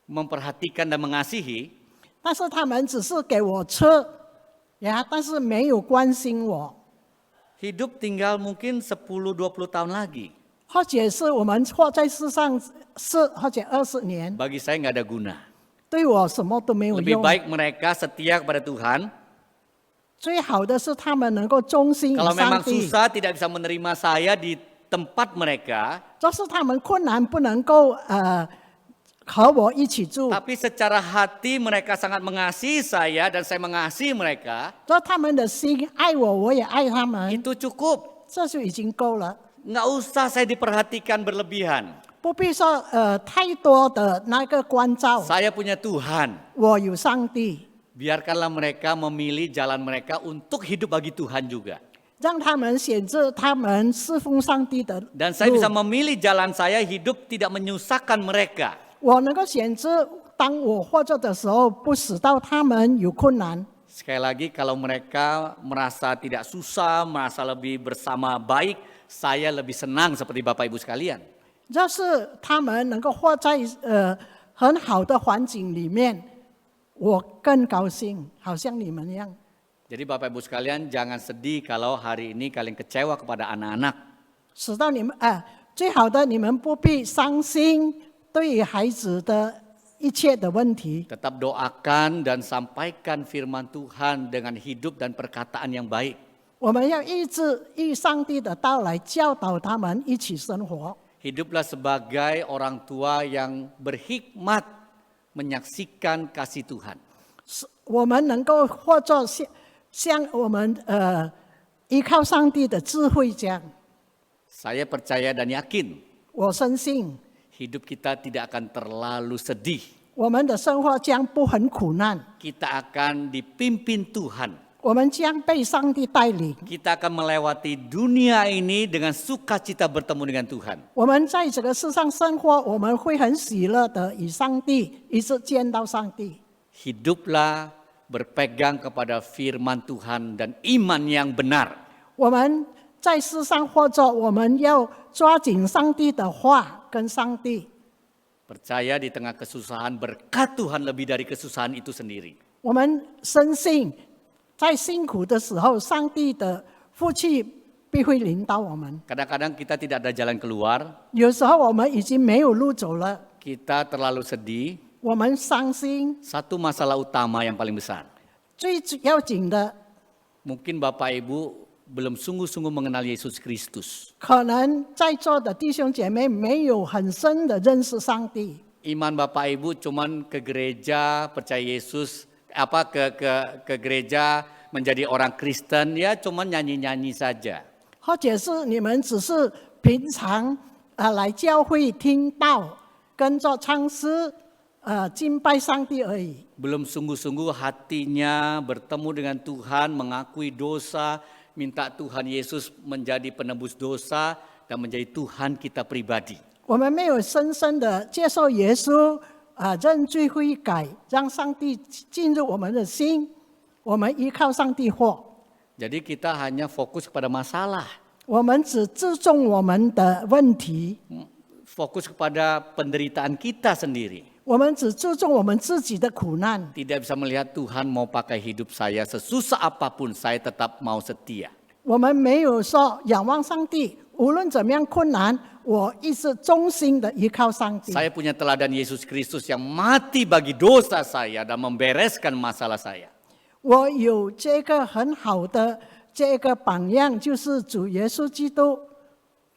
memperhatikan dan mengasihi, 但是他们只是给我吃，呀，但是没有关心我， hidup tinggal mungkin 10-20 tahun lagi. 或者是我们活在世上或者20年， Bagi saya nggak ada guna. 对我什么都没有 Lebih 用。 baik mereka setia kepada Tuhan. 最好的是他们能够忠心于 Kalau 上 memang 帝， susah tidak bisa menerima saya di tempat mereka, 就是他们困难不能够和我一起住， tapi secara hati mereka sangat mengasihi saya dan saya mengasihi mereka, 说他们的心爱我，我也爱他们， itu cukup. 这就已经够了， Nggak usah saya diperhatikan berlebihan. 不必说太多的那个关照。 Saya punya Tuhan. 我有上帝， Biarkanlah mereka memilih jalan mereka untuk hidup bagi Tuhan juga. 让他们选择他们侍奉上帝的 Dan saya bisa 路。 memilih jalan saya hidup tidak menyusahkan mereka. 我能够选择当我活着的时候，不使到他们有困难。 Sekali lagi kalau mereka merasa tidak susah, merasa lebih bersama baik, saya lebih senang seperti Bapak Ibu sekalian. 要是他们能够活在很好的环境里面，我更高兴，好像你们一样。 Jadi Bapak Ibu sekalian jangan sedih kalau hari ini kalian kecewa kepada anak-anak. 使到你们最好的你们不必伤心，对于孩子的一切的问题。 Tetap doakan dan sampaikan firman Tuhan dengan hidup dan perkataan yang baik. 我们要一直以上帝的道来教导他们一起生活。 Hiduplah sebagai orang tua yang berhikmat menyaksikan kasih Tuhan. 我们能够或者像我们依靠上帝的智慧这样。 Saya percaya dan yakin 我深信 hidup kita tidak akan terlalu sedih. 我们的生活将不很苦难， Kita akan dipimpin Tuhan. 我们将被上帝带领。 Kita akan melewati dunia ini dengan sukacita bertemu dengan Tuhan. 我们在这个世上生活，我们会很喜乐的与上帝一直见到上帝。 Hiduplah berpegang kepada firman Tuhan dan iman yang benar. 我们在世上活着，我们要抓紧上帝的话，跟上帝。 Percaya di tengah kesusahan berkat Tuhan lebih dari kesusahan itu sendiri. 我们深信，在辛苦的时候，上帝的福气必会临到我们。 Kadang-kadang kita tidak ada jalan keluar, 有时候我们已经没有路走了， kita terlalu sedih. 我们伤心。 Satu masalah utama yang paling besar. 最要紧的， Mungkin Bapak Ibu belum sungguh-sungguh mengenal Yesus Kristus. 可能在座的弟兄姐妹没有很深的认识上帝。 Iman Bapak Ibu cuman ke gereja, percaya Yesus, ke gereja menjadi orang Kristen, ya cuman nyanyi-nyanyi saja. 或者是你们只是平常来教会听道，跟着唱诗，敬拜上帝而已。 Belum sungguh-sungguh hatinya bertemu dengan Tuhan, mengakui dosa, minta Tuhan Yesus menjadi penebus dosa dan menjadi Tuhan kita pribadi. 我们没有深深的接受耶稣，认罪悔改，让上帝进入我们的心，我们依靠上帝活。 Jadi kita hanya fokus kepada masalah, 我们只注重我们的问题， fokus kepada penderitaan kita sendiri. 我们只注重我们自己的苦难， Tidak bisa melihat Tuhan mau pakai hidup saya sesusah apapun, saya tetap mau setia. 我们没有说仰望上帝，无论怎么样困难，我一直忠心的依靠上帝。 Saya punya teladan Yesus Kristus yang mati bagi dosa saya dan membereskan masalah saya. 我有这个很好的这个榜样，就是主耶稣基督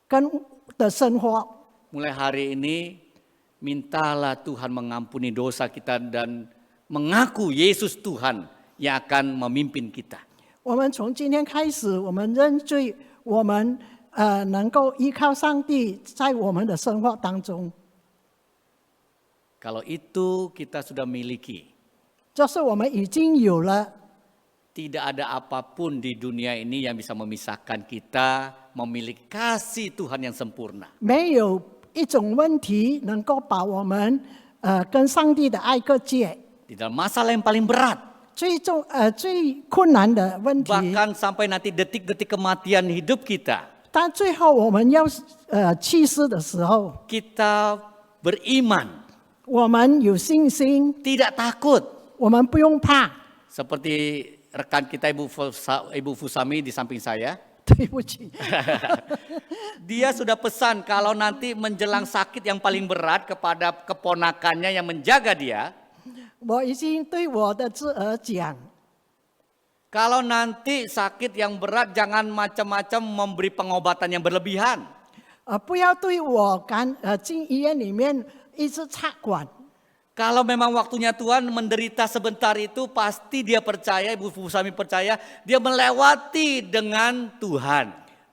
跟的生活。 Mulai hari ini, mintalah Tuhan mengampuni dosa kita dan mengaku Yesus Tuhan yang akan memimpin kita. 我们从今天开始，我们认罪，我们能够依靠上帝，在我们的生活当中， Kalau itu kita sudah miliki, 就是我们已经有了。 tidak ada apapun di dunia ini yang bisa memisahkan kita memiliki kasih Tuhan yang sempurna. 没有一种问题能够把我们跟上帝的爱隔绝。 Di dalam masalah yang paling berat, 最困难的问题， bahkan sampai nanti detik-detik kematian hidup kita, 但最后我们要去世的时候， kita beriman, 我们有信心， tidak takut. 我们不用怕。 Seperti rekan kita Ibu Fusami di samping saya, 对不起， dia sudah pesan kalau nanti menjelang sakit yang paling berat kepada keponakannya yang menjaga dia, 我已经对我的侄儿讲， kalau nanti sakit yang berat jangan macam-macam memberi pengobatan yang berlebihan. 不要对我进医院里面一直插管。 Kalau memang waktunya Tuhan menderita sebentar itu pasti dia percaya, Ibu Fusami percaya, dia melewati dengan Tuhan.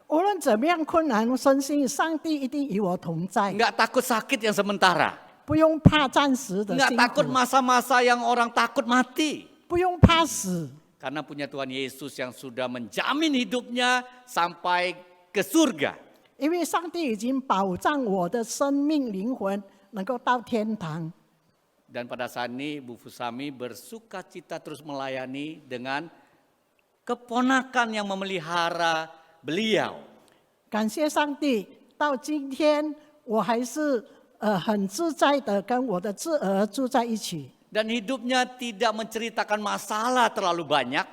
无论怎么样困难，我深信上帝一定与我同在， Enggak takut sakit yang sementara. 不用怕暂时的 Enggak 辛 takut 苦， masa-masa yang orang takut mati. 不用怕死， Karena punya Tuhan Yesus yang sudah menjamin hidupnya sampai ke surga. 因为上帝已经保障我的生命灵魂能够到天堂。 Dan pada saat ini Bu Fusami bersuka cita terus melayani dengan keponakan yang memelihara beliau. 感谢上帝，到今天我还是很自在的跟我的侄儿住在一起。 Dan hidupnya tidak menceritakan masalah terlalu banyak.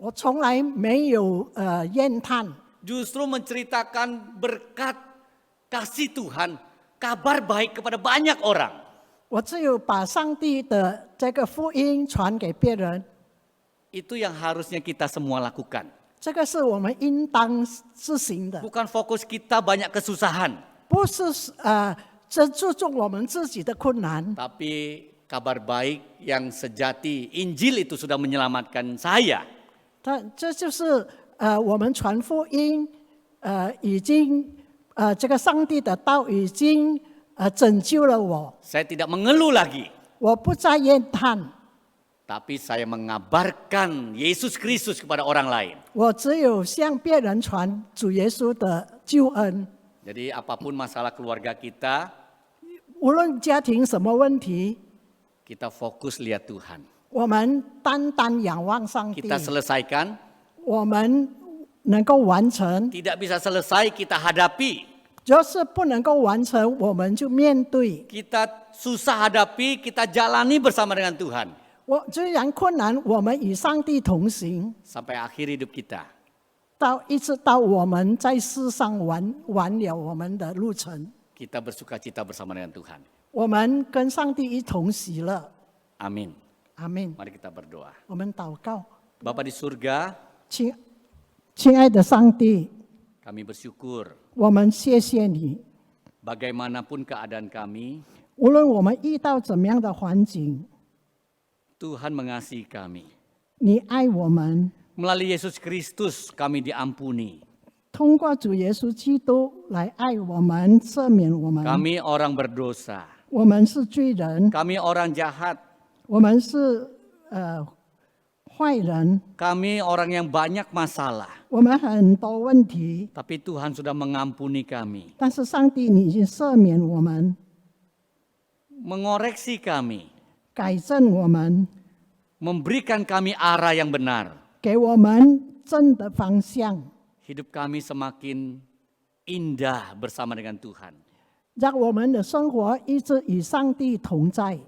我从来没有怨叹， Justru menceritakan berkat kasih Tuhan, kabar baik kepada banyak orang. 我只有把上帝的这个福音传给别人， Itu yang harusnya kita semua lakukan. 这个是我们应当执行的， Bukan fokus kita banyak kesusahan, 不是只注重我们自己的困难， tapi kabar baik yang sejati. Injil itu sudah menyelamatkan saya. 这就是我们传福音，已经这个上帝的道已经拯救了我， Saya tidak mengeluh lagi, 我不再怨叹， tapi saya mengabarkan Yesus Kristus kepada orang lain. 我只有向别人传主耶稣的救恩。 Jadi apapun masalah keluarga kita, 无论家庭什么问题， kita fokus lihat Tuhan. 我们单单仰望上帝， Kita selesaikan, 我们能够完成。 tidak bisa selesai kita hadapi. 就是不能够完成，我们就面对。 Kita susah hadapi, kita jalani bersama dengan Tuhan. 虽然困难，我们与上帝同行， Sampai akhir hidup kita. 一直到我们在世上完了我们的路程， Kita bersuka cita bersama dengan Tuhan. 我们跟上帝一同喜乐。 Amin. 阿门。 Mari kita berdoa. 我们祷告， Bapa di surga, 亲爱的上帝， kami bersyukur 我们谢谢你。 bagaimanapun keadaan kami, 无论我们遇到怎么样的环境， Tuhan mengasihi kami. 你爱我们， Melalui Yesus Kristus kami diampuni. 通过主耶稣基督来爱我们，赦免我们。 Kami orang berdosa. 我们是罪人， Kami orang jahat. 我们是坏人， Kami orang yang banyak masalah. 我们很多问题， Tapi Tuhan sudah mengampuni kami. 但是上帝你已经赦免我们， Mengoreksi kami. 改正我们， Memberikan kami arah yang benar. 给我们正的方向， Hidup kami semakin indah bersama dengan Tuhan. 让我们的生活一直与上帝同在，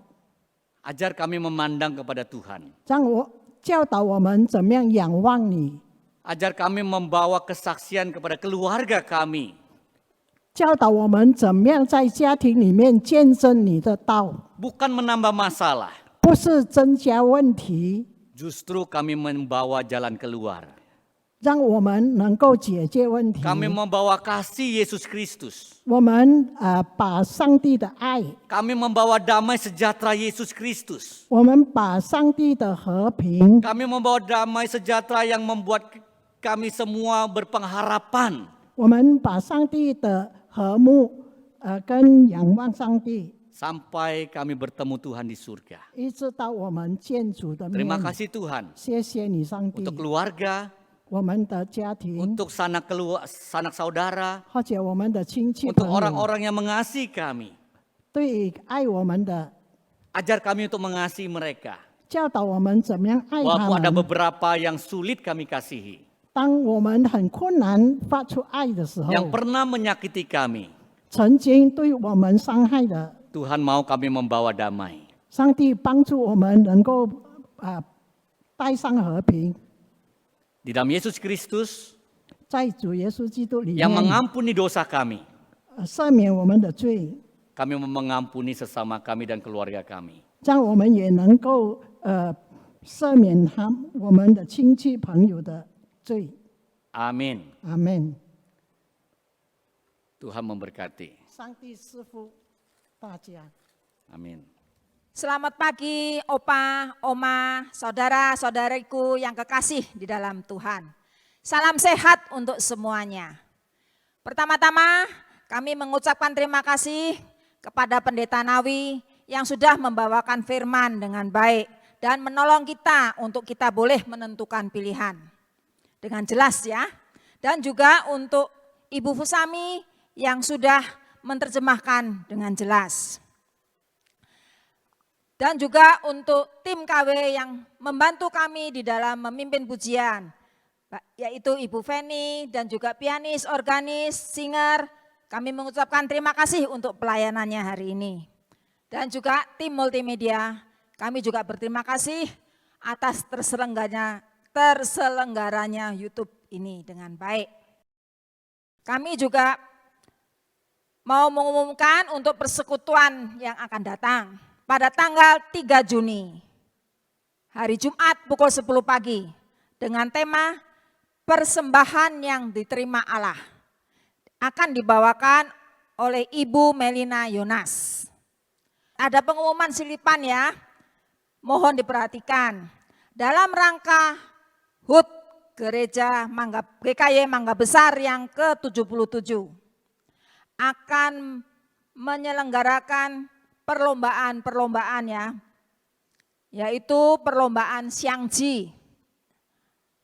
Ajar kami memandang kepada Tuhan. 教导我们怎么样仰望你， Ajar kami membawa kesaksian kepada keluarga kami. 教导我们怎么样在家庭里面见证你的道， Bukan menambah masalah. 不是增加问题， Justru kami membawa jalan keluar. 让我们能够解决问题。 Kami membawa kasih Yesus Kristus. 我们把上帝的爱， Kami membawa damai sejahtera Yesus Kristus. 我们把上帝的和平， Kami membawa damai sejahtera yang membuat kami semua berpengharapan. 我们把上帝的和睦，跟仰望上帝， Sampai kami bertemu Tuhan di surga. 一直到我们见主的面。 Terima kasih Tuhan. 谢谢你，上帝。 Untuk keluarga, 我们的家庭， untuk sanak saudara, 或者我们的亲戚 untuk 朋友， orang-orang yang mengasihi kami. 对爱我们的， Ajar kami untuk mengasihi mereka. 教导我们怎么样爱他 Walaupun ada 们。 beberapa yang sulit kami kasihi. 当我们很困难发出爱的时候， Yang pernah menyakiti kami. 曾经对我们伤害的， Tuhan mau kami membawa damai. 上帝帮助我们能够带上和平。 Di dalam Yesus Kristus 在主耶稣基督里面 yang mengampuni dosa kami. 赦免我们的罪， Kami mengampuni sesama kami dan keluarga kami. 让我们也能够赦免我们的亲戚朋友的罪。 Amin. 阿门。 Tuhan memberkati. 上帝赐福大家。 Amin. Selamat pagi Opa, Oma, saudara-saudariku yang kekasih di dalam Tuhan. Salam sehat untuk semuanya. Pertama-tama kami mengucapkan terima kasih kepada Pendeta Nawi yang sudah membawakan firman dengan baik dan menolong kita untuk kita boleh menentukan pilihan. Dengan jelas ya. Dan juga untuk Ibu Fusami yang sudah menerjemahkan dengan jelas. Dan juga untuk tim KW yang membantu kami di dalam memimpin pujian, yaitu Ibu Feni dan juga pianis, organis, singer. Kami mengucapkan terima kasih untuk pelayanannya hari ini. Dan juga tim multimedia, kami juga berterima kasih atas terselenggaranya YouTube ini dengan baik. Kami juga mau mengumumkan untuk persekutuan yang akan datang pada tanggal 3 Juni, hari Jumat pukul 10 pagi, dengan tema persembahan yang diterima Allah. Akan dibawakan oleh Ibu Melina Yonas. Ada pengumuman selipan ya, mohon diperhatikan. Dalam rangka HUT Gereja GKY Mangga Besar yang ke-77 akan menyelenggarakan perlombaan ya, yaitu perlombaan Xiangji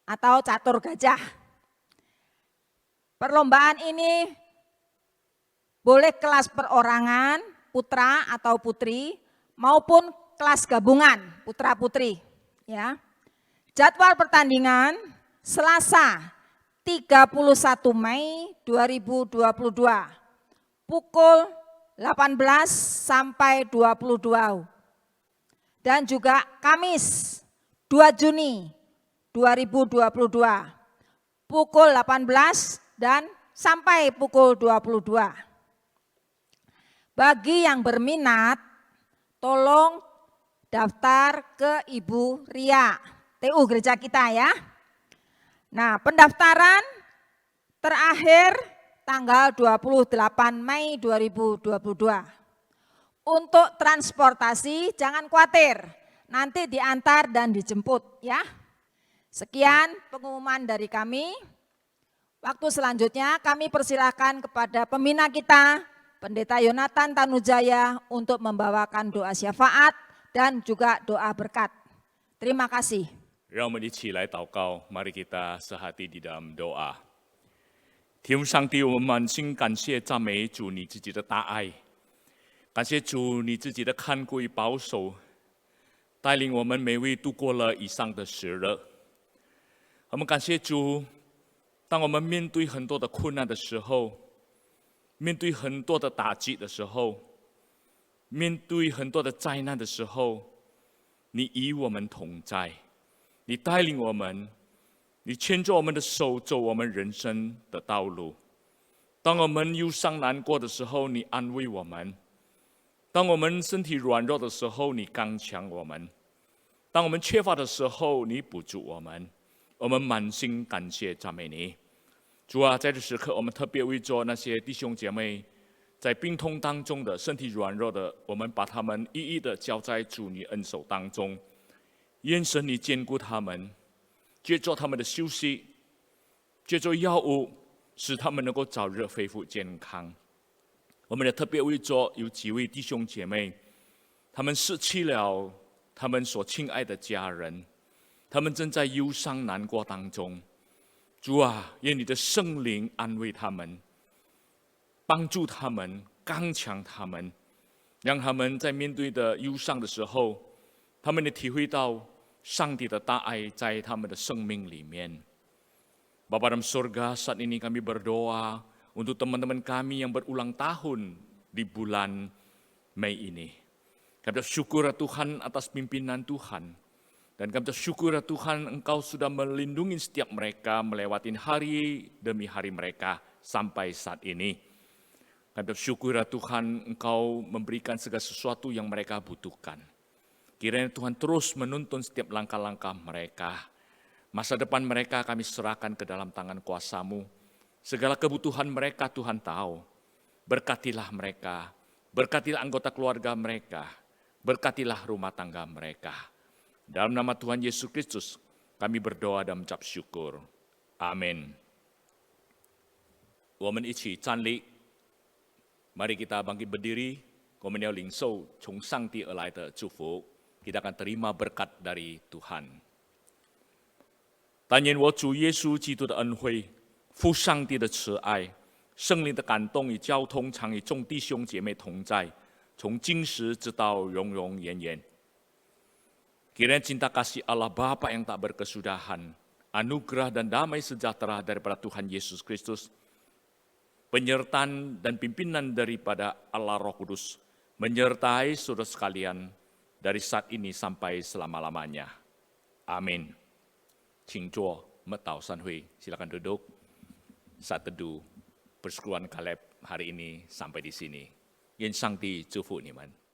atau catur gajah. Perlombaan ini boleh kelas perorangan, putra atau putri, maupun kelas gabungan, putra putri. Ya. Jadwal pertandingan Selasa 31 Mei 2022 pukul 18 sampai 22. Dan juga Kamis 2 Juni 2022 pukul 18 dan sampai pukul 22. Bagi yang berminat, tolong daftar ke Ibu Ria, TU gereja kita ya. Nah, pendaftaran terakhir tanggal 28 Mei 2022. Untuk transportasi jangan khawatir, nanti diantar dan dijemput ya. Sekian pengumuman dari kami. Waktu selanjutnya kami persilahkan kepada pembina kita, Pendeta Yonatan Tanujaya, untuk membawakan doa syafaat dan juga doa berkat. Terima kasih. 让我们一起来祷告，mari kita sehati di dalam doa。天父上帝，我们满心感谢赞美主你自己的大爱，感谢主你自己的看顾与保守，带领我们每位度过了以上的时日。我们感谢主，当我们面对很多的困难的时候，面对很多的打击的时候，面对很多的灾难的时候，你与我们同在，你带领我们，你牵着我们的手走我们人生的道路。当我们忧伤难过的时候，你安慰我们；当我们身体软弱的时候，你刚强我们；当我们缺乏的时候，你补助我们。我们满心感谢赞美你。主啊，在这时刻，我们特别为着那些弟兄姐妹在病痛当中的、身体软弱的，我们把他们一一的交在主你恩手当中。愿神你眷顾他们，借着他们的休息，借着药物，使他们能够早日恢复健康。我们也特别为着有几位弟兄姐妹，他们失去了他们所亲爱的家人，他们正在忧伤难过当中。主啊，愿你的圣灵安慰他们，帮助他们，刚强他们，让他们在面对的忧伤的时候，他们也体会到上帝的大爱在他们的生命里面。Bapa dalam surga, saat ini kami berdoa untuk teman-teman kami yang berulang tahun di bulan Mei ini. Kami bersyukur Tuhan atas pimpinan Tuhan. Dan kami bersyukur Tuhan Engkau sudah melindungi setiap mereka melewati hari demi hari mereka sampai saat ini. Kami bersyukur Tuhan Engkau memberikan segala sesuatu yang mereka butuhkan. Kiranya Tuhan terus menuntun setiap langkah-langkah mereka. Masa depan mereka kami serahkan ke dalam tangan kuasa-Mu. Segala kebutuhan mereka Tuhan tahu. Berkatilah mereka, berkatilah anggota keluarga mereka, berkatilah rumah tangga mereka. Dalam nama Tuhan Yesus Kristus, kami berdoa dan mengucap syukur. Amin. 我们一起站立， mari kita bangkit berdiri, 我们要领受从上帝而来的祝福， kita akan terima berkat dari Tuhan。 但愿我主耶稣基督的恩惠、父上帝的慈爱、圣灵的感动与交通常与众弟兄姐妹同在，从今时直到永永远远。Kiranya cinta kasih Allah Bapa yang tak berkesudahan, anugerah dan damai sejahtera daripada Tuhan Yesus Kristus, penyertaan dan pimpinan daripada Allah Roh Kudus, menyertai saudara sekalian dari saat ini sampai selama-lamanya. Amin. Qingzuo Metao Sanhui, silakan duduk. Saat teduh persekutuan Kaleb hari ini sampai di sini. 愿上帝祝福你们。